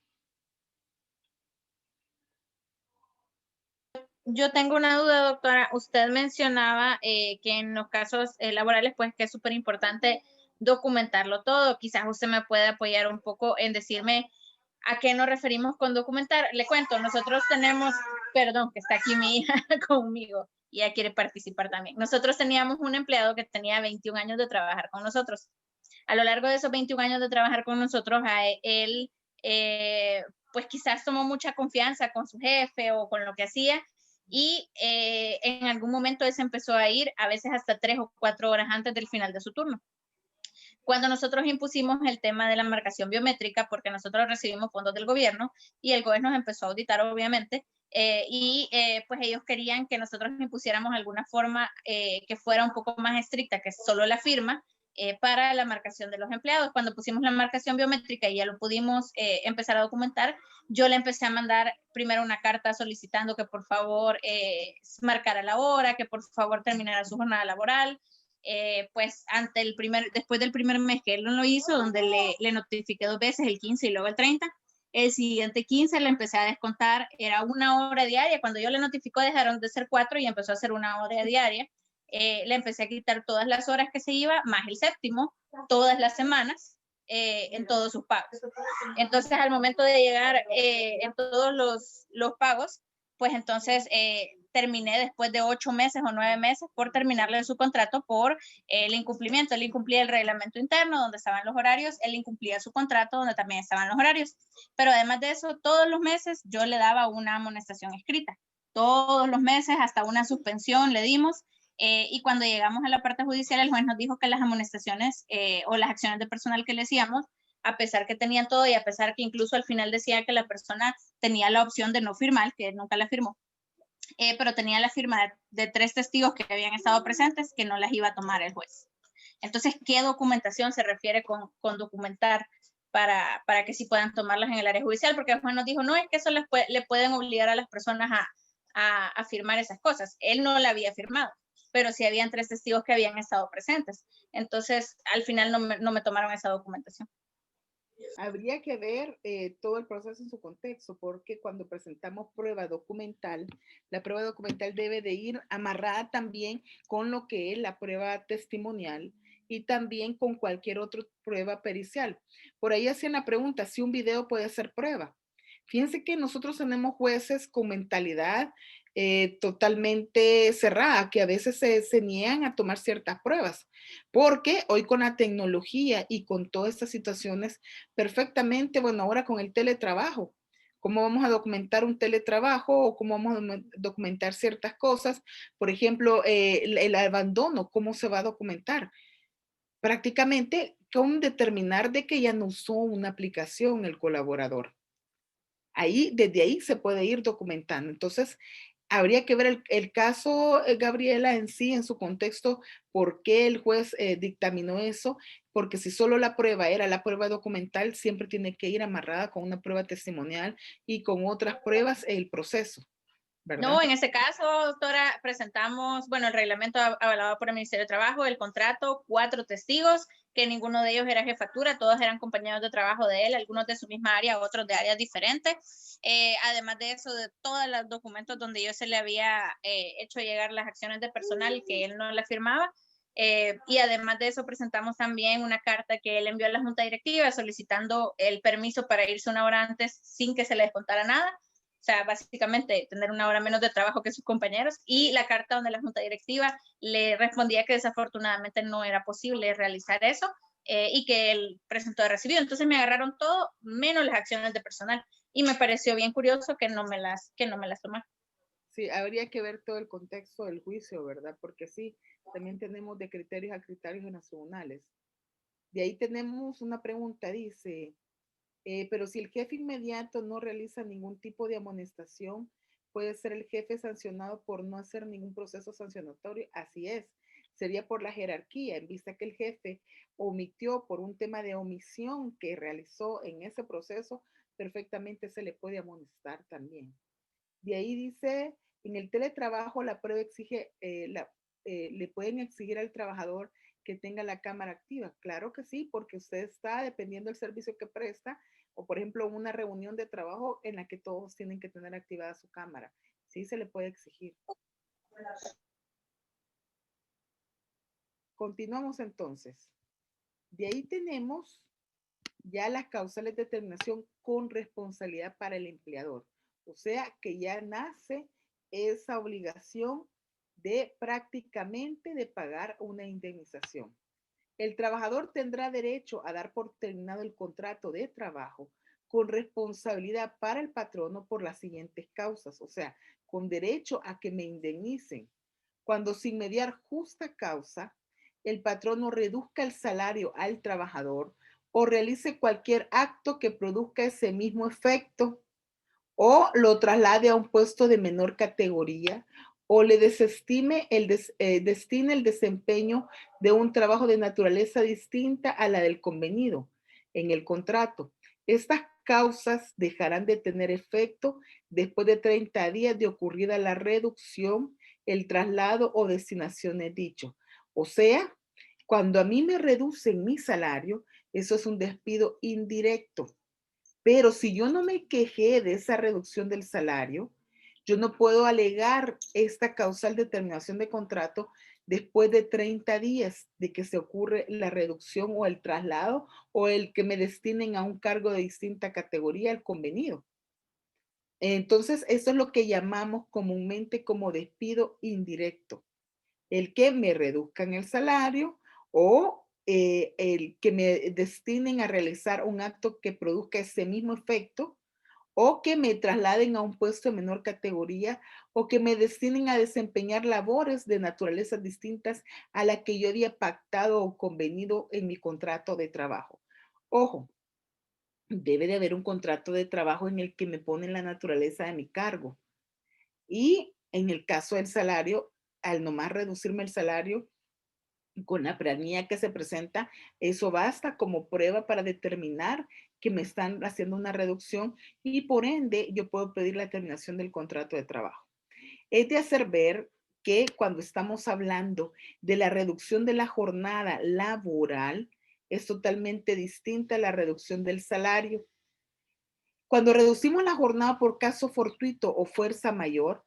Yo tengo una duda, doctora. Usted mencionaba que en los casos laborales, pues que es súper importante documentarlo todo. Quizás usted me puede apoyar un poco en decirme a qué nos referimos con documentar. Le cuento, nosotros tenemos, perdón, que está aquí mi hija conmigo y ella quiere participar también. Nosotros teníamos un empleado que tenía 21 años de trabajar con nosotros. A lo largo de esos 21 años de trabajar con nosotros, a él, pues quizás tomó mucha confianza con su jefe o con lo que hacía, y en algún momento él se empezó a ir a veces hasta 3 o 4 horas antes del final de su turno. Cuando nosotros impusimos el tema de la marcación biométrica, porque nosotros recibimos fondos del gobierno y el gobierno nos empezó a auditar, obviamente, pues ellos querían que nosotros impusiéramos alguna forma que fuera un poco más estricta que solo la firma para la marcación de los empleados. Cuando pusimos la marcación biométrica y ya lo pudimos empezar a documentar, yo le empecé a mandar primero una carta solicitando que por favor marcara la hora, que por favor terminara su jornada laboral. Pues después del primer mes que él no lo hizo, donde le notifiqué 2 veces, el 15 y luego el 30, el siguiente 15 le empecé a descontar, era 1 hora diaria. Cuando yo le notificó dejaron de ser 4 y empezó a ser 1 hora diaria. Le empecé a quitar todas las horas que se iba, más el séptimo, todas las semanas, en todos sus pagos. Entonces, al momento de llegar en todos los pagos, pues entonces terminé después de 8 meses o 9 meses por terminarle su contrato por el incumplimiento. Él incumplía el reglamento interno donde estaban los horarios, él incumplía su contrato donde también estaban los horarios. Pero además de eso, todos los meses yo le daba una amonestación escrita. Todos los meses, hasta una suspensión le dimos. Y cuando llegamos a la parte judicial, el juez nos dijo que las amonestaciones o las acciones de personal que le hacíamos, a pesar que tenían todo y a pesar que incluso al final decía que la persona tenía la opción de no firmar, que nunca la firmó, pero tenía la firma de 3 testigos que habían estado presentes, que no las iba a tomar el juez. Entonces, ¿qué documentación se refiere con documentar para que sí puedan tomarlas en el área judicial? Porque el juez nos dijo, no, es que eso le pueden obligar a las personas a firmar esas cosas. Él no la había firmado, pero sí habían 3 testigos que habían estado presentes. Entonces, al final no me tomaron esa documentación. Habría que ver todo el proceso en su contexto, porque cuando presentamos prueba documental, la prueba documental debe de ir amarrada también con lo que es la prueba testimonial y también con cualquier otra prueba pericial. Por ahí hacían la pregunta si un video puede ser prueba. Fíjense que nosotros tenemos jueces con mentalidad totalmente cerrada, que a veces se niegan a tomar ciertas pruebas, porque hoy con la tecnología y con todas estas situaciones, perfectamente, bueno, ahora con el teletrabajo, ¿cómo vamos a documentar un teletrabajo o cómo vamos a documentar ciertas cosas? Por ejemplo, el abandono, ¿cómo se va a documentar? Prácticamente con determinar de que ya no usó una aplicación el colaborador. Desde ahí se puede ir documentando. Entonces, habría que ver el caso, Gabriela, en sí, en su contexto, por qué el juez dictaminó eso, porque si solo la prueba era la prueba documental, siempre tiene que ir amarrada con una prueba testimonial y con otras pruebas el proceso, ¿verdad? No, en ese caso, doctora, presentamos, bueno, el reglamento avalado por el Ministerio de Trabajo, el contrato, 4 testigos, que ninguno de ellos era jefatura, todos eran compañeros de trabajo de él, algunos de su misma área, otros de áreas diferentes. Además de eso, de todos los documentos donde yo se le había hecho llegar las acciones de personal que él no la firmaba. Y además de eso, presentamos también una carta que él envió a la Junta Directiva solicitando el permiso para irse 1 hora antes sin que se le descontara nada. O sea, básicamente tener 1 hora menos de trabajo que sus compañeros, y la carta donde la Junta Directiva le respondía que desafortunadamente no era posible realizar eso y que él presentó de recibido. Entonces me agarraron todo menos las acciones de personal y me pareció bien curioso que no me las tomaron. Sí, habría que ver todo el contexto del juicio, ¿verdad? Porque sí, también tenemos de criterios a criterios en los tribunales. De ahí tenemos una pregunta, dice, pero si el jefe inmediato no realiza ningún tipo de amonestación, puede ser el jefe sancionado por no hacer ningún proceso sancionatorio. Así es, sería por la jerarquía, en vista que el jefe omitió por un tema de omisión que realizó en ese proceso, perfectamente se le puede amonestar también. De ahí dice, en el teletrabajo la prueba exige, le pueden exigir al trabajador que tenga la cámara activa. Claro que sí, porque usted está dependiendo del servicio que presta, o por ejemplo una reunión de trabajo en la que todos tienen que tener activada su cámara. Sí, se le puede exigir. Continuamos entonces. De ahí tenemos ya las causales de determinación con responsabilidad para el empleador. O sea que ya nace esa obligación de prácticamente de pagar una indemnización. El trabajador tendrá derecho a dar por terminado el contrato de trabajo con responsabilidad para el patrono por las siguientes causas, o sea, con derecho a que me indemnicen. Cuando sin mediar justa causa, el patrono reduzca el salario al trabajador o realice cualquier acto que produzca ese mismo efecto o lo traslade a un puesto de menor categoría o le destine el desempeño de un trabajo de naturaleza distinta a la del convenido en el contrato. Estas causas dejarán de tener efecto después de 30 días de ocurrida la reducción, el traslado o destinación de dicho. O sea, cuando a mí me reducen mi salario, eso es un despido indirecto. Pero si yo no me quejé de esa reducción del salario, yo no puedo alegar esta causal determinación de contrato después de 30 días de que se ocurre la reducción o el traslado o el que me destinen a un cargo de distinta categoría al convenido. Entonces, eso es lo que llamamos comúnmente como despido indirecto. El que me reduzcan el salario o el que me destinen a realizar un acto que produzca ese mismo efecto o que me trasladen a un puesto de menor categoría o que me destinen a desempeñar labores de naturalezas distintas a la que yo había pactado o convenido en mi contrato de trabajo. Ojo, debe de haber un contrato de trabajo en el que me ponen la naturaleza de mi cargo. Y en el caso del salario, al nomás reducirme el salario, con la planilla que se presenta, eso basta como prueba para determinar que me están haciendo una reducción y por ende yo puedo pedir la terminación del contrato de trabajo. Es de hacer ver que cuando estamos hablando de la reducción de la jornada laboral, es totalmente distinta a la reducción del salario. Cuando reducimos la jornada por caso fortuito o fuerza mayor,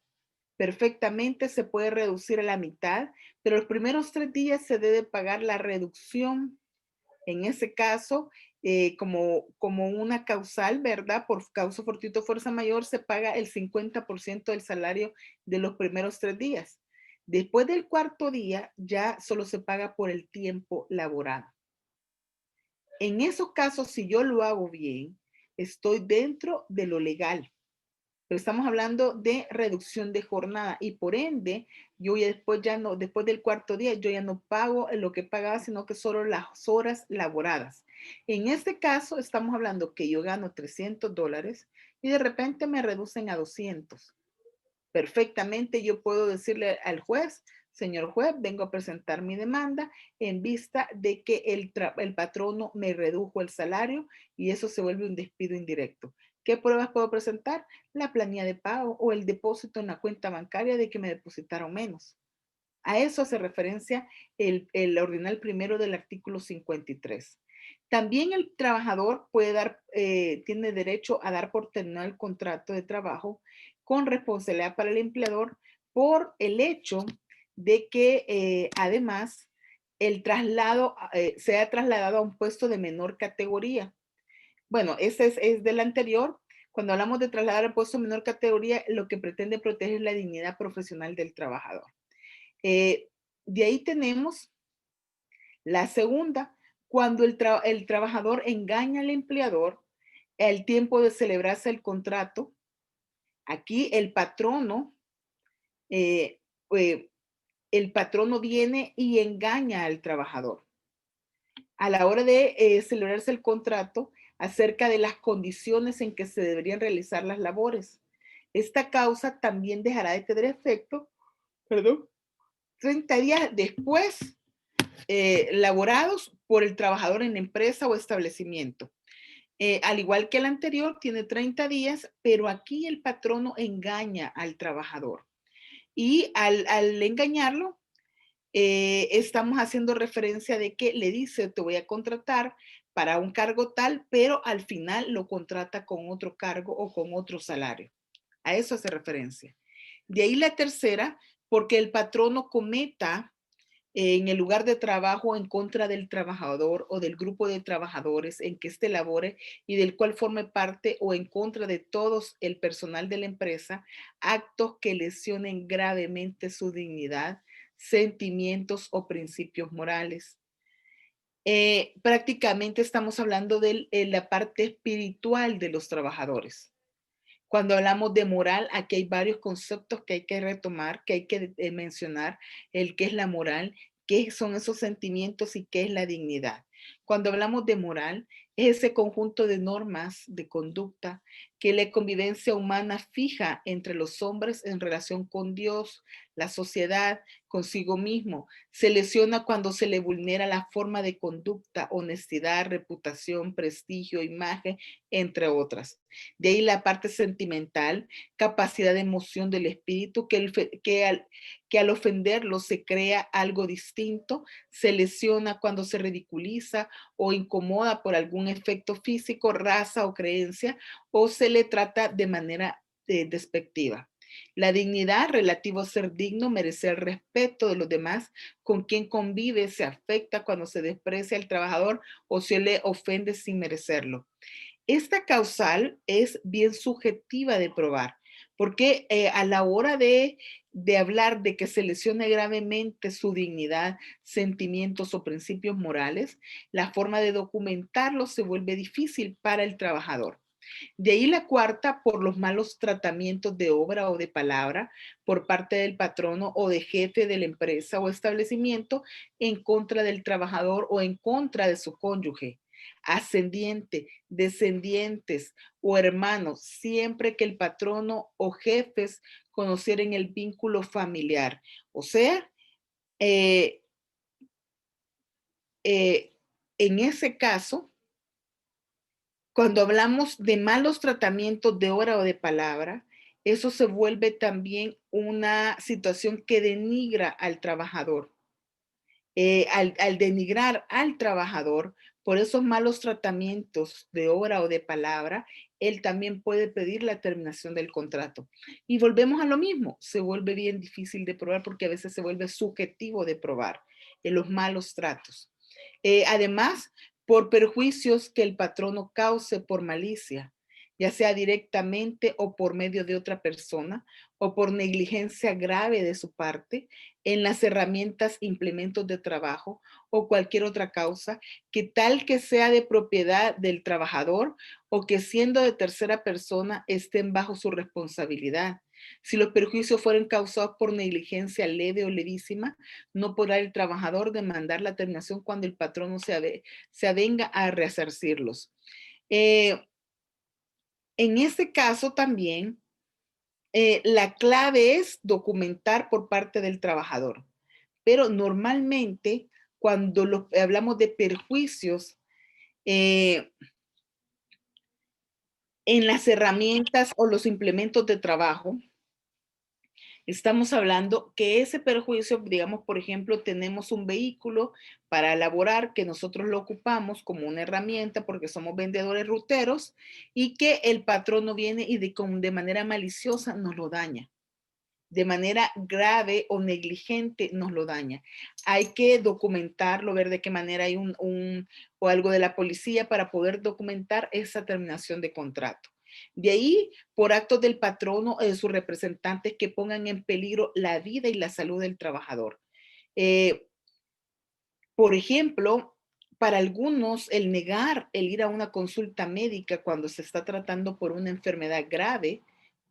perfectamente se puede reducir a la mitad, pero los primeros 3 días se debe pagar la reducción. En ese caso, como una causal, ¿verdad? Por causa fortuito o fuerza mayor, se paga el 50% del salario de los primeros 3 días. Después del cuarto día, ya solo se paga por el tiempo laborado. En esos casos, si yo lo hago bien, estoy dentro de lo legal. Pero estamos hablando de reducción de jornada y por ende, yo ya después del cuarto día, yo ya no pago lo que pagaba, sino que solo las horas laboradas. En este caso, estamos hablando que yo gano $300 y de repente me reducen a 200. Perfectamente yo puedo decirle al juez, señor juez, vengo a presentar mi demanda en vista de que el patrono me redujo el salario y eso se vuelve un despido indirecto. ¿Qué pruebas puedo presentar? La planilla de pago o el depósito en la cuenta bancaria de que me depositaron menos. A eso hace referencia el ordinal primero del artículo 53. También el trabajador tiene derecho a dar por terminado el contrato de trabajo con responsabilidad para el empleador por el hecho de que además el traslado sea trasladado a un puesto de menor categoría. Bueno, ese es del anterior. Cuando hablamos de trasladar al puesto de menor categoría, lo que pretende proteger es la dignidad profesional del trabajador. De ahí tenemos la segunda, cuando el trabajador engaña al empleador al tiempo de celebrarse el contrato. Aquí el patrono eh, el patrono viene y engaña al trabajador a la hora de celebrarse el contrato acerca de las condiciones en que se deberían realizar las labores. Esta causa también dejará de tener efecto, perdón, 30 días después laborados por el trabajador en empresa o establecimiento. Al igual que el anterior, tiene 30 días, pero aquí el patrono engaña al trabajador. Y al engañarlo, estamos haciendo referencia de que le dice, te voy a contratar para un cargo tal, pero al final lo contrata con otro cargo o con otro salario. A eso hace referencia. De ahí la tercera, porque el patrono cometa en el lugar de trabajo en contra del trabajador o del grupo de trabajadores en que éste labore y del cual forme parte o en contra de todos el personal de la empresa, actos que lesionen gravemente su dignidad, sentimientos o principios morales. Prácticamente estamos hablando de la parte espiritual de los trabajadores. Cuando hablamos de moral, aquí hay varios conceptos que hay que retomar, que hay que mencionar, el qué es la moral, qué son esos sentimientos y qué es la dignidad. Cuando hablamos de moral, es ese conjunto de normas de conducta que la convivencia humana fija entre los hombres en relación con Dios, la sociedad, consigo mismo. Se lesiona cuando se le vulnera la forma de conducta, honestidad, reputación, prestigio, imagen, entre otras. De ahí la parte sentimental, capacidad de emoción del espíritu, que al ofenderlo se crea algo distinto, se lesiona cuando se ridiculiza o incomoda por algún efecto físico, raza o creencia, o se le trata de manera despectiva. La dignidad, relativo a ser digno, merecer el respeto de los demás, con quien convive, se afecta cuando se desprecia al trabajador o se le ofende sin merecerlo. Esta causal es bien subjetiva de probar, porque a la hora de hablar de que se lesione gravemente su dignidad, sentimientos o principios morales, la forma de documentarlo se vuelve difícil para el trabajador. De ahí la cuarta, por los malos tratamientos de obra o de palabra por parte del patrono o de jefe de la empresa o establecimiento en contra del trabajador o en contra de su cónyuge, ascendiente, descendientes o hermanos, siempre que el patrono o jefes conocieran el vínculo familiar. O sea, en ese caso, cuando hablamos de malos tratamientos de hora o de palabra, eso se vuelve también una situación que denigra al trabajador. Al denigrar al trabajador por esos malos tratamientos de hora o de palabra, él también puede pedir la terminación del contrato. Y volvemos a lo mismo, se vuelve bien difícil de probar porque a veces se vuelve subjetivo de probar en los malos tratos. Además, por perjuicios que el patrono cause por malicia, ya sea directamente o por medio de otra persona, o por negligencia grave de su parte en las herramientas, implementos de trabajo o cualquier otra causa, que tal que sea de propiedad del trabajador o que siendo de tercera persona estén bajo su responsabilidad. Si los perjuicios fueron causados por negligencia leve o levísima, no podrá el trabajador demandar la terminación cuando el patrono se avenga a resarcirlos. En este caso también, la clave es documentar por parte del trabajador. Pero normalmente, cuando hablamos de perjuicios en las herramientas o los implementos de trabajo, estamos hablando que ese perjuicio, digamos, por ejemplo, tenemos un vehículo para elaborar que nosotros lo ocupamos como una herramienta porque somos vendedores ruteros y que el patrono viene y de manera maliciosa nos lo daña. De manera grave o negligente nos lo daña. Hay que documentarlo, ver de qué manera hay o algo de la policía para poder documentar esa terminación de contrato. De ahí, por actos del patrono o de sus representantes que pongan en peligro la vida y la salud del trabajador. Por ejemplo, para algunos, el negar el ir a una consulta médica cuando se está tratando por una enfermedad grave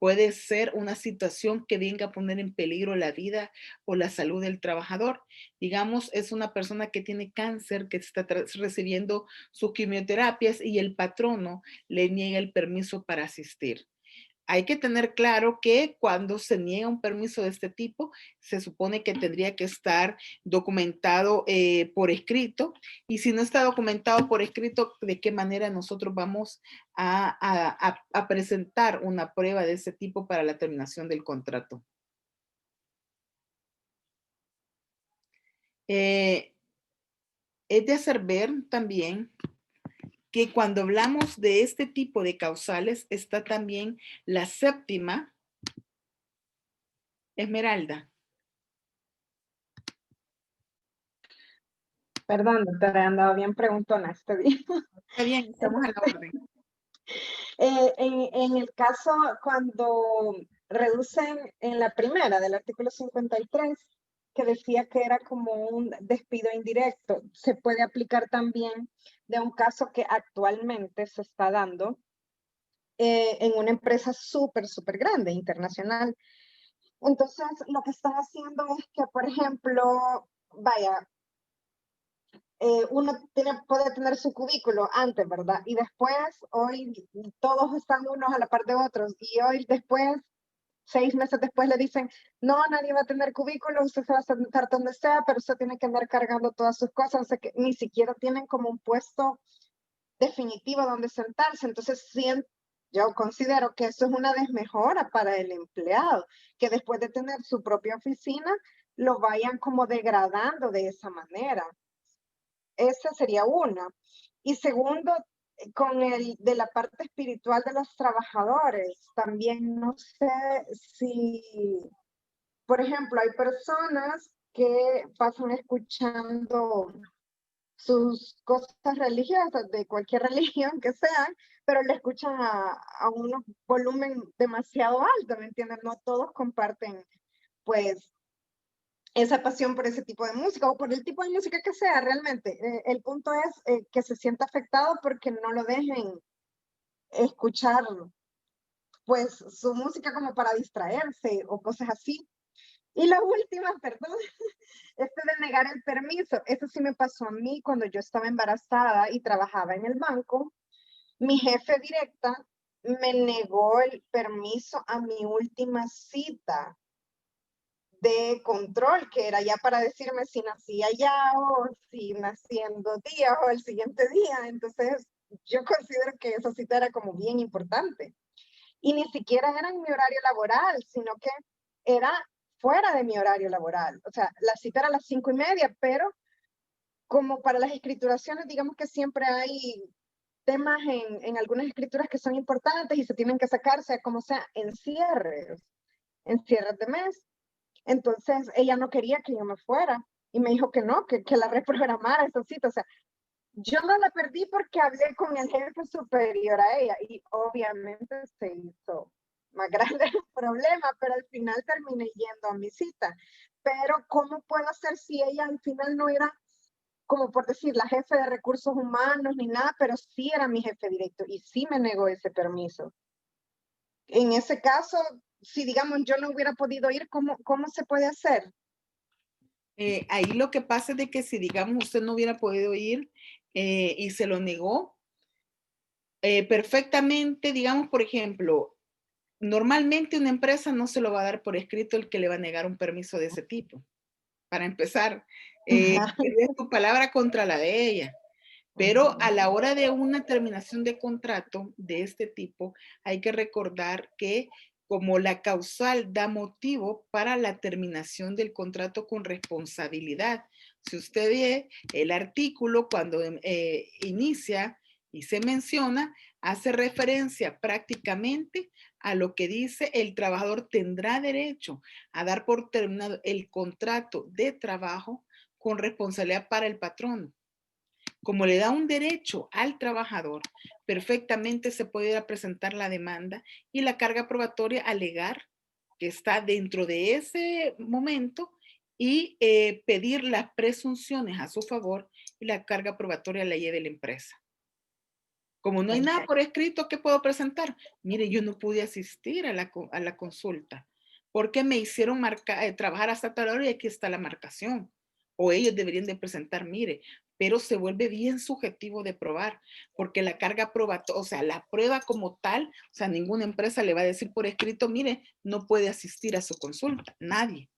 puede ser una situación que venga a poner en peligro la vida o la salud del trabajador. Digamos, es una persona que tiene cáncer, que está recibiendo sus quimioterapias y el patrono le niega el permiso para asistir. Hay que tener claro que cuando se niega un permiso de este tipo, se supone que tendría que estar documentado por escrito. Y si no está documentado por escrito, ¿de qué manera nosotros vamos a presentar una prueba de ese tipo para la terminación del contrato? Es de hacer ver también que cuando hablamos de este tipo de causales está también la séptima. Esmeralda. Perdón, doctora, he andado bien preguntona este día. Está bien, estamos a la orden. En el caso cuando reducen en la primera del artículo 53, que decía que era como un despido indirecto, se puede aplicar también de un caso que actualmente se está dando en una empresa súper grande, internacional. Entonces, lo que están haciendo es que, por ejemplo, vaya, uno puede tener su cubículo antes, ¿verdad? Y después, hoy todos están unos a la par de otros. Y hoy después, 6 meses después le dicen, no, nadie va a tener cubículo, usted se va a sentar donde sea, pero usted tiene que andar cargando todas sus cosas. O sea que ni siquiera tienen como un puesto definitivo donde sentarse. Entonces, yo considero que eso es una desmejora para el empleado, que después de tener su propia oficina, lo vayan como degradando de esa manera. Esa sería una. Y segundo, con el de la parte espiritual de los trabajadores, también no sé si, por ejemplo, hay personas que pasan escuchando sus cosas religiosas, de cualquier religión que sean, pero le escuchan a un volumen demasiado alto, ¿me entienden? No todos comparten, pues, esa pasión por ese tipo de música o por el tipo de música que sea realmente. El punto es que se sienta afectado porque no lo dejen escuchar pues su música como para distraerse o cosas así. Y la última, perdón, de negar el permiso. Eso sí me pasó a mí cuando yo estaba embarazada y trabajaba en el banco. Mi jefe directa me negó el permiso a mi última cita de control, que era ya para decirme si nacía ya o si nacía en 2 días o el siguiente día. Entonces, yo considero que esa cita era como bien importante. Y ni siquiera era en mi horario laboral, sino que era fuera de mi horario laboral. O sea, la cita era a las 5:30, pero como para las escrituraciones, digamos que siempre hay temas en algunas escrituras que son importantes y se tienen que sacar, sea como sea, en cierres de mes. Entonces, ella no quería que yo me fuera y me dijo que no, que la reprogramara esa cita. O sea, yo no la perdí porque hablé con el jefe superior a ella y obviamente se hizo más grande el problema, pero al final terminé yendo a mi cita. Pero ¿cómo puedo hacer si ella al final no era, como por decir, la jefe de recursos humanos ni nada, pero sí era mi jefe directo y sí me negó ese permiso? En ese caso, si digamos yo no hubiera podido ir, ¿cómo se puede hacer? Ahí lo que pasa es de que si, digamos, usted no hubiera podido ir y se lo negó, perfectamente, digamos, por ejemplo, normalmente una empresa no se lo va a dar por escrito el que le va a negar un permiso de ese tipo. Para empezar, es tu palabra contra la de ella. Pero a la hora de una terminación de contrato de este tipo, hay que recordar que como la causal da motivo para la terminación del contrato con responsabilidad. Si usted ve el artículo cuando inicia y se menciona, hace referencia prácticamente a lo que dice: el trabajador tendrá derecho a dar por terminado el contrato de trabajo con responsabilidad para el patrón. Como le da un derecho al trabajador, perfectamente se puede ir a presentar la demanda y la carga probatoria alegar que está dentro de ese momento y pedir las presunciones a su favor y la carga probatoria la lleve la empresa. Como no hay nada Ok. por escrito, ¿qué puedo presentar? Mire, yo no pude asistir a la consulta porque me hicieron trabajar hasta tal hora y aquí está la marcación. O ellos deberían de presentar, mire, pero se vuelve bien subjetivo de probar, porque la carga o sea, la prueba como tal, o sea, ninguna empresa le va a decir por escrito, mire, no puede asistir a su consulta, nadie.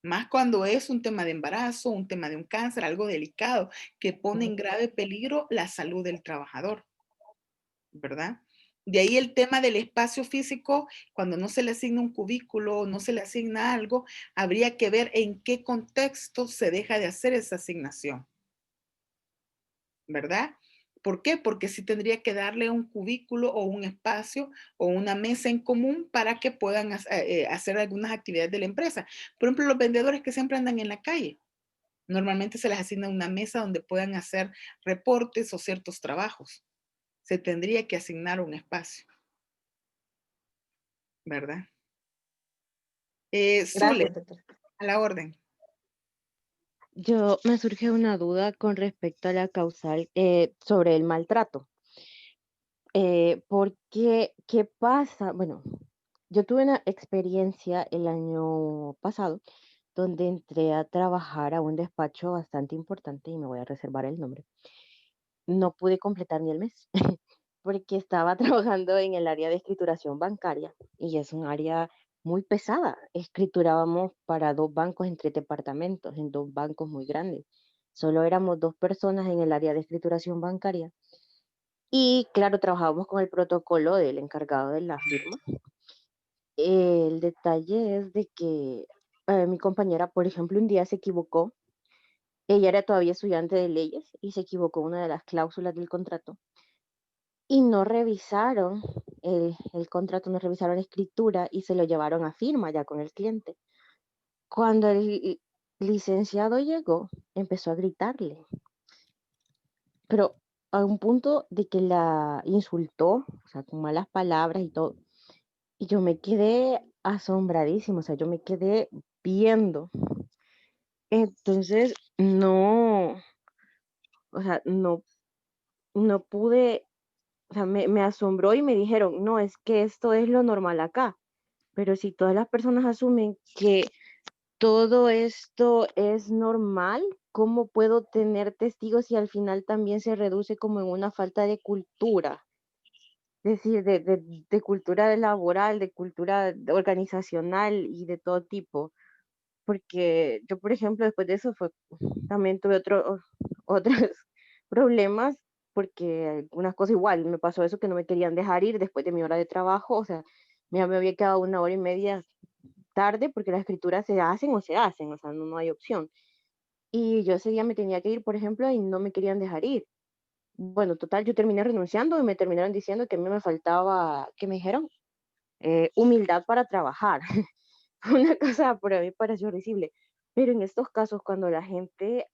Más cuando es un tema de embarazo, un tema de un cáncer, algo delicado, que pone en grave peligro la salud del trabajador, ¿verdad? De ahí el tema del espacio físico, cuando no se le asigna un cubículo, no se le asigna algo, habría que ver en qué contexto se deja de hacer esa asignación, ¿verdad? ¿Por qué? Porque sí tendría que darle un cubículo o un espacio o una mesa en común para que puedan hacer algunas actividades de la empresa. Por ejemplo, los vendedores que siempre andan en la calle, normalmente se les asigna una mesa donde puedan hacer reportes o ciertos trabajos. Se tendría que asignar un espacio, ¿verdad? Zule, Gracias, doctora. a la orden. Me surge una duda con respecto a la causal sobre el maltrato. Porque, ¿qué pasa? Bueno, yo tuve una experiencia el año pasado donde entré a trabajar a un despacho bastante importante y me voy a reservar el nombre. No pude completar ni el mes porque estaba trabajando en el área de escrituración bancaria y es un área muy pesada. Escriturábamos para 2 bancos en 3 departamentos, en 2 bancos muy grandes. Solo éramos 2 personas en el área de escrituración bancaria y claro, trabajábamos con el protocolo del encargado de la firma. El detalle es de que mi compañera, por ejemplo, un día se equivocó. Ella era todavía estudiante de leyes y se equivocó en una de las cláusulas del contrato y no revisaron el contrato, no revisaron la escritura y se lo llevaron a firma ya con el cliente. Cuando el licenciado llegó, empezó a gritarle, pero a un punto de que la insultó, o sea, con malas palabras y todo. Y yo me quedé asombradísima, o sea, yo me quedé viendo. Entonces, no, o sea, no pude, o sea, me asombró y me dijeron, no, es que esto es lo normal acá. Pero si todas las personas asumen que todo esto es normal, ¿cómo puedo tener testigos si al final también se reduce como en una falta de cultura? Es decir, de cultura laboral, de cultura organizacional y de todo tipo. Porque yo, por ejemplo, después de eso también tuve otros problemas, porque algunas cosas igual, me pasó eso que no me querían dejar ir después de mi hora de trabajo, o sea, me había quedado 1 hora y media tarde porque las escrituras se hacen o se hacen, o sea, no hay opción. Y yo ese día me tenía que ir, por ejemplo, y no me querían dejar ir. Bueno, total, yo terminé renunciando y me terminaron diciendo que a mí me faltaba, ¿qué me dijeron? Humildad para trabajar. Una cosa para mí pareció horrible. Pero en estos casos, cuando la gente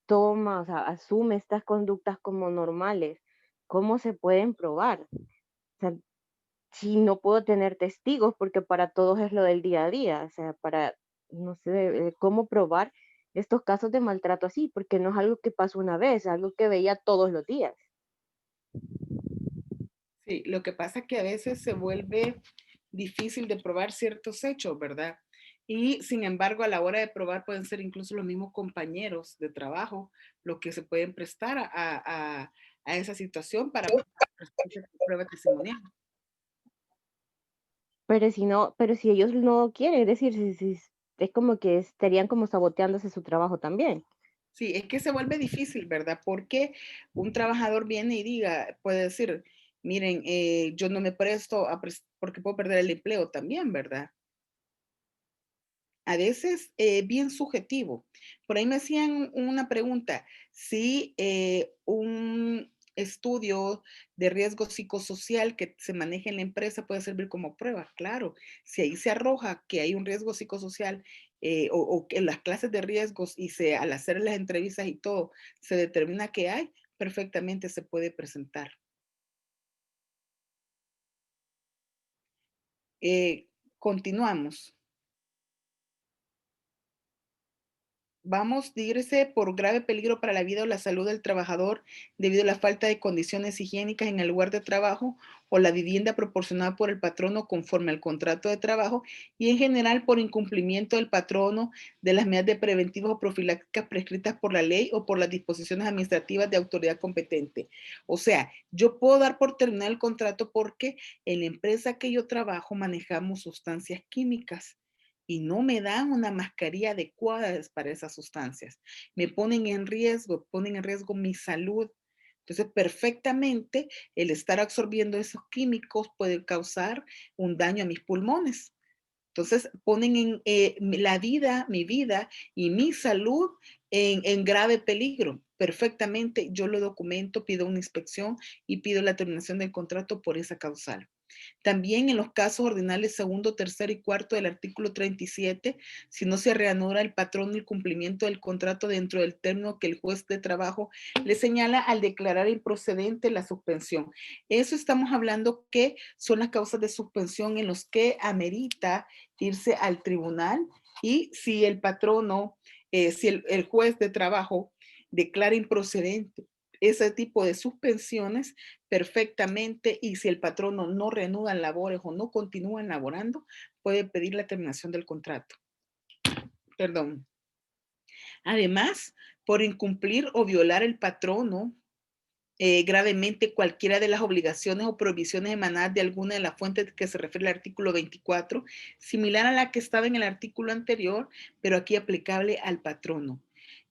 toma, o sea, asume estas conductas como normales, ¿cómo se pueden probar? O sea, si no puedo tener testigos, porque para todos es lo del día a día, o sea, no sé, cómo probar estos casos de maltrato así, porque no es algo que pasa una vez, es algo que veía todos los días. Sí, lo que pasa es que a veces se vuelve difícil de probar ciertos hechos, ¿verdad? Y sin embargo, a la hora de probar pueden ser incluso los mismos compañeros de trabajo los que se pueden prestar a esa situación para prestar prueba testimonial. Pero si ellos no quieren, es decir, es como que estarían como saboteándose su trabajo también. Sí, es que se vuelve difícil, ¿verdad? Porque un trabajador viene y diga, puede decir, miren, yo no me presto porque puedo perder el empleo también, ¿verdad? A veces bien subjetivo. Por ahí me hacían una pregunta, si un estudio de riesgo psicosocial que se maneja en la empresa puede servir como prueba. Claro, si ahí se arroja que hay un riesgo psicosocial o que las clases de riesgos y al hacer las entrevistas y todo se determina que hay, perfectamente se puede presentar. Continuamos. vamos, dígase por grave peligro para la vida o la salud del trabajador debido a la falta de condiciones higiénicas en el lugar de trabajo o la vivienda proporcionada por el patrono conforme al contrato de trabajo y en general por incumplimiento del patrono de las medidas de preventivas o profilácticas prescritas por la ley o por las disposiciones administrativas de autoridad competente. O sea, yo puedo dar por terminado el contrato porque en la empresa que yo trabajo manejamos sustancias químicas y no me dan una mascarilla adecuada para esas sustancias. Me ponen en riesgo mi salud. Entonces, perfectamente, el estar absorbiendo esos químicos puede causar un daño a mis pulmones. Entonces, ponen en mi vida y mi salud en grave peligro. Perfectamente, yo lo documento, pido una inspección y pido la terminación del contrato por esa causal. También en los casos ordinales segundo, tercero y cuarto del artículo 37, si no se reanuda el patrón el cumplimiento del contrato dentro del término que el juez de trabajo le señala al declarar improcedente la suspensión. Eso estamos hablando que son las causas de suspensión en los que amerita irse al tribunal y si el patrono, si el juez de trabajo declara improcedente ese tipo de suspensiones perfectamente y si el patrono no reanuda labores o no continúa laborando, puede pedir la terminación del contrato. Perdón. Además, por incumplir o violar el patrono gravemente cualquiera de las obligaciones o prohibiciones emanadas de alguna de las fuentes que se refiere al artículo 24, similar a la que estaba en el artículo anterior, pero aquí aplicable al patrono.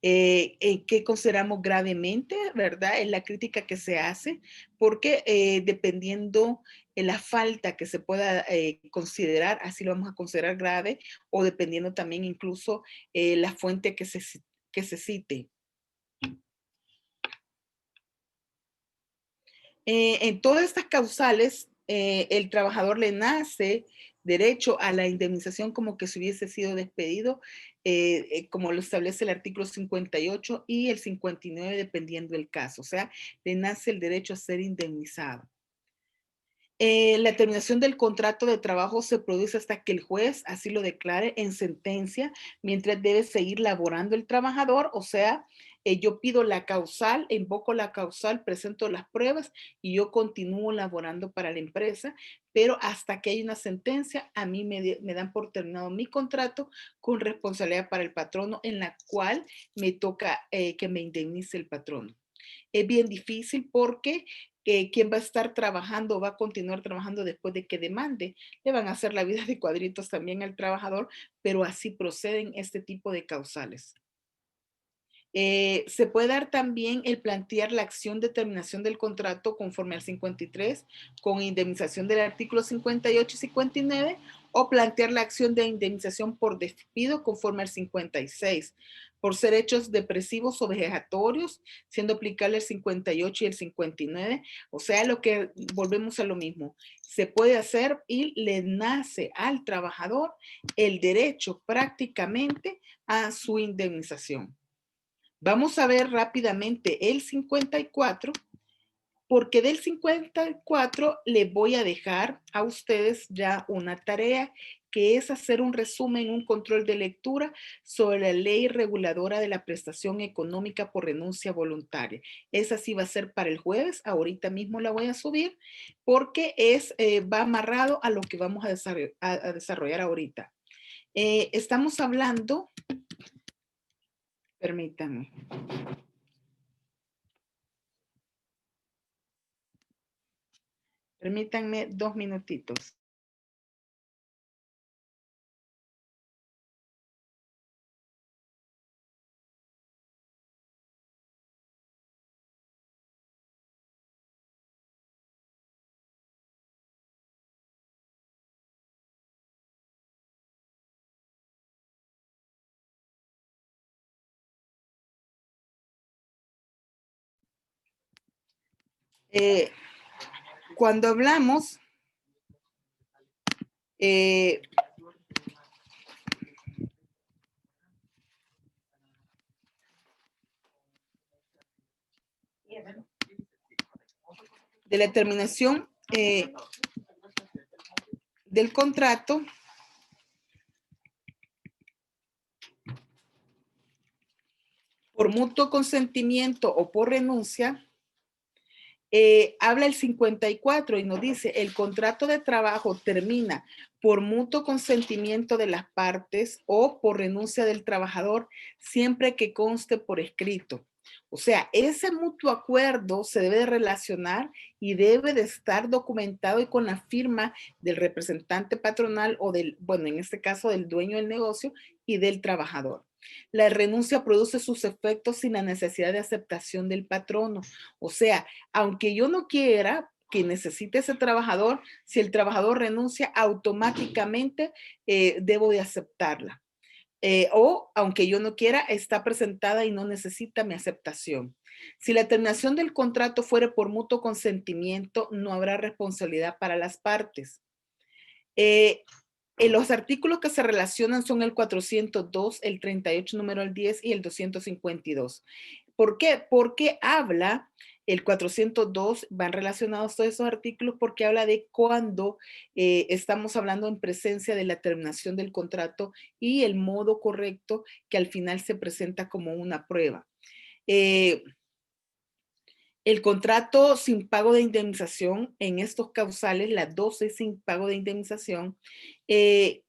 ¿Qué consideramos gravemente? ¿Verdad? Es la crítica que se hace, porque dependiendo de la falta que se pueda considerar, así lo vamos a considerar grave, o dependiendo también incluso la fuente que se cite. En todas estas causales, el trabajador le nace derecho a la indemnización como que si hubiese sido despedido, como lo establece el artículo 58 y el 59, dependiendo del caso. O sea, le nace el derecho a ser indemnizado. La terminación del contrato de trabajo se produce hasta que el juez así lo declare en sentencia, mientras debe seguir laborando el trabajador. O sea, yo pido la causal, invoco la causal, presento las pruebas y yo continúo laborando para la empresa, pero hasta que hay una sentencia, a mí me dan por terminado mi contrato con responsabilidad para el patrono, en la cual me toca que me indemnice el patrono. Es bien difícil porque quien va a estar trabajando, va a continuar trabajando después de que demande. Le van a hacer la vida de cuadritos también al trabajador, pero así proceden este tipo de causales. Se puede dar también el plantear la acción de terminación del contrato conforme al 53 con indemnización del artículo 58 y 59 o plantear la acción de indemnización por despido conforme al 56 por ser hechos depresivos o vejatorios, siendo aplicable el 58 y el 59. O sea, lo que volvemos a lo mismo. Se puede hacer y le nace al trabajador el derecho prácticamente a su indemnización. Vamos a ver rápidamente el 54, porque del 54 les voy a dejar a ustedes ya una tarea, que es hacer un resumen, un control de lectura sobre la ley reguladora de la prestación económica por renuncia voluntaria. Esa sí va a ser para el jueves, ahorita mismo la voy a subir, porque va amarrado a lo que vamos a desarrollar ahorita. Estamos hablando, permítanme. Permítanme 2 minutitos. Cuando hablamos de la terminación del contrato, por mutuo consentimiento o por renuncia, habla el 54 y nos dice, el contrato de trabajo termina por mutuo consentimiento de las partes o por renuncia del trabajador, siempre que conste por escrito. O sea, ese mutuo acuerdo se debe de relacionar y debe de estar documentado y con la firma del representante patronal o del, bueno, en este caso del dueño del negocio y del trabajador. La renuncia produce sus efectos sin la necesidad de aceptación del patrono. O sea, aunque yo no quiera que necesite ese trabajador, si el trabajador renuncia, automáticamente debo de aceptarla. O aunque yo no quiera, está presentada y no necesita mi aceptación. Si la terminación del contrato fuera por mutuo consentimiento, no habrá responsabilidad para las partes. Los artículos que se relacionan son el 402, el 38 número al 10 y el 252. ¿Por qué? Porque habla, el 402, van relacionados todos esos artículos porque habla de cuando estamos hablando en presencia de la terminación del contrato y el modo correcto que al final se presenta como una prueba. El contrato sin pago de indemnización, en estos causales, la 12 sin pago de indemnización, es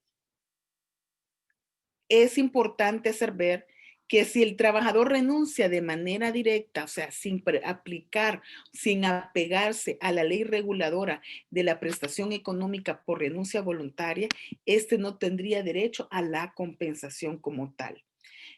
importante hacer ver que si el trabajador renuncia de manera directa, o sea, sin aplicar, sin apegarse a la ley reguladora de la prestación económica por renuncia voluntaria, este no tendría derecho a la compensación como tal.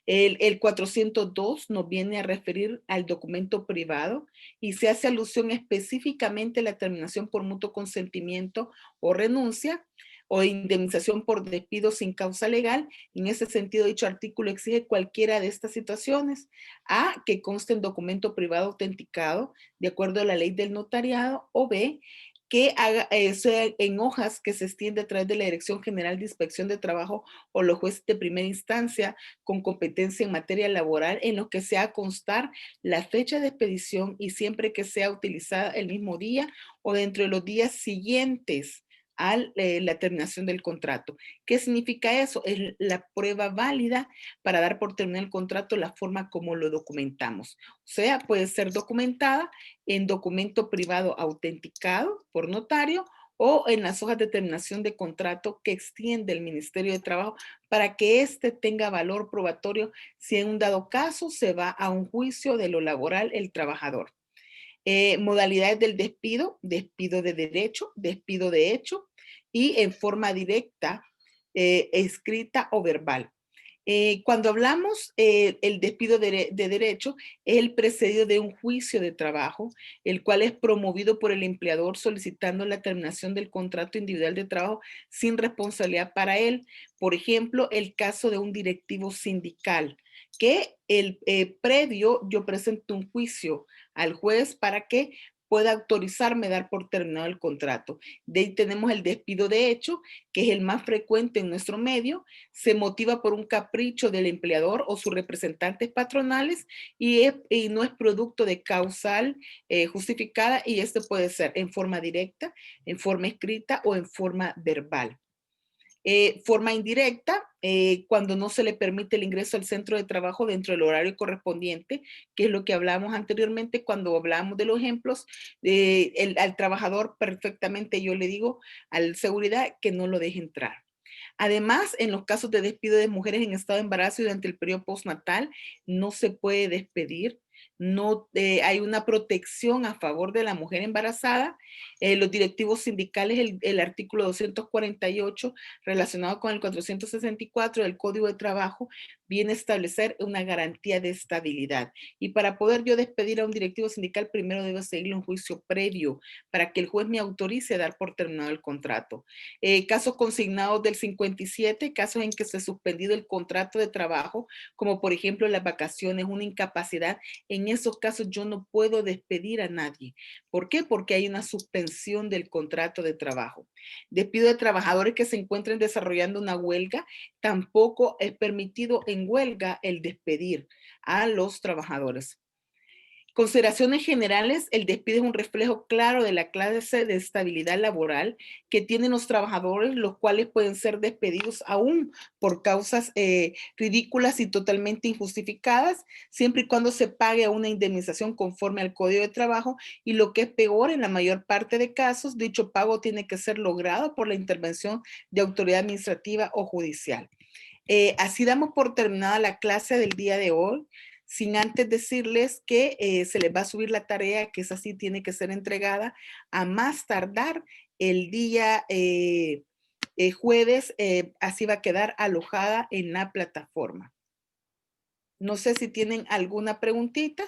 El 402 nos viene a referir al documento privado y se hace alusión específicamente a la terminación por mutuo consentimiento o renuncia o indemnización por despido sin causa legal. En ese sentido, dicho artículo exige cualquiera de estas situaciones: A, que conste en documento privado autenticado de acuerdo a la ley del notariado, o B, que haga sea en hojas que se extiende a través de la Dirección General de Inspección de Trabajo o los jueces de primera instancia con competencia en materia laboral, en lo que se haga constar la fecha de expedición y siempre que sea utilizada el mismo día o dentro de los días siguientes a la terminación del contrato. ¿Qué significa eso? Es la prueba válida para dar por terminado el contrato, la forma como lo documentamos. O sea, puede ser documentada en documento privado autenticado por notario o en las hojas de terminación de contrato que extiende el Ministerio de Trabajo para que éste tenga valor probatorio si en un dado caso se va a un juicio de lo laboral el trabajador. Modalidades del despido: despido de derecho, despido de hecho y en forma directa, escrita o verbal. Cuando hablamos el despido de derecho, es el precedido de un juicio de trabajo, el cual es promovido por el empleador solicitando la terminación del contrato individual de trabajo sin responsabilidad para él. Por ejemplo, el caso de un directivo sindical, que el previo yo presento un juicio al juez para que pueda autorizarme a dar por terminado el contrato. De ahí tenemos el despido de hecho, que es el más frecuente en nuestro medio. Se motiva por un capricho del empleador o sus representantes patronales y no es producto de causal justificada, y esto puede ser en forma directa, en forma escrita o en forma verbal. Forma indirecta, cuando no se le permite el ingreso al centro de trabajo dentro del horario correspondiente, que es lo que hablamos anteriormente cuando hablamos de los ejemplos. Al trabajador perfectamente yo le digo al seguridad que no lo deje entrar. Además, en los casos de despido de mujeres en estado de embarazo y durante el periodo postnatal, no se puede despedir. No hay una protección a favor de la mujer embarazada. Los directivos sindicales, el artículo 248 relacionado con el 464 del Código de Trabajo, viene a establecer una garantía de estabilidad. Y para poder yo despedir a un directivo sindical, primero debo seguirle un juicio previo para que el juez me autorice a dar por terminado el contrato. Casos consignados del 57, casos en que se ha suspendido el contrato de trabajo, como por ejemplo las vacaciones, una incapacidad. En esos casos yo no puedo despedir a nadie. ¿Por qué? Porque hay una suspensión del contrato de trabajo. Despido de trabajadores que se encuentren desarrollando una huelga. Tampoco es permitido en huelga el despedir a los trabajadores. Consideraciones generales, el despido es un reflejo claro de la clase de estabilidad laboral que tienen los trabajadores, los cuales pueden ser despedidos aún por causas ridículas y totalmente injustificadas, siempre y cuando se pague una indemnización conforme al Código de Trabajo, y lo que es peor, en la mayor parte de casos, dicho pago tiene que ser logrado por la intervención de autoridad administrativa o judicial. Así damos por terminada la clase del día de hoy, sin antes decirles que se les va a subir la tarea, que esa sí tiene que ser entregada a más tardar el día jueves, así va a quedar alojada en la plataforma. No sé si tienen alguna preguntita.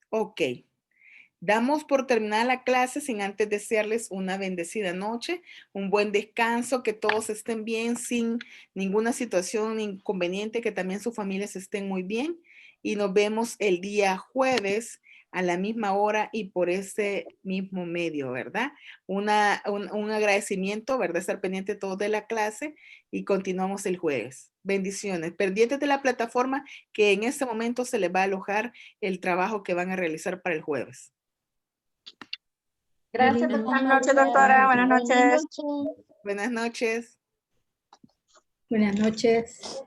Ok. Damos por terminada la clase sin antes desearles una bendecida noche, un buen descanso, que todos estén bien sin ninguna situación inconveniente, que también sus familias estén muy bien. Y nos vemos el día jueves a la misma hora y por ese mismo medio, ¿verdad? Un agradecimiento, ¿verdad? Estar pendiente todos de la clase y continuamos el jueves. Bendiciones. Pendientes de la plataforma, que en este momento se les va a alojar el trabajo que van a realizar para el jueves. Gracias, Buenas noches, doctora. Buenas noches. Buenas noches. Buenas noches.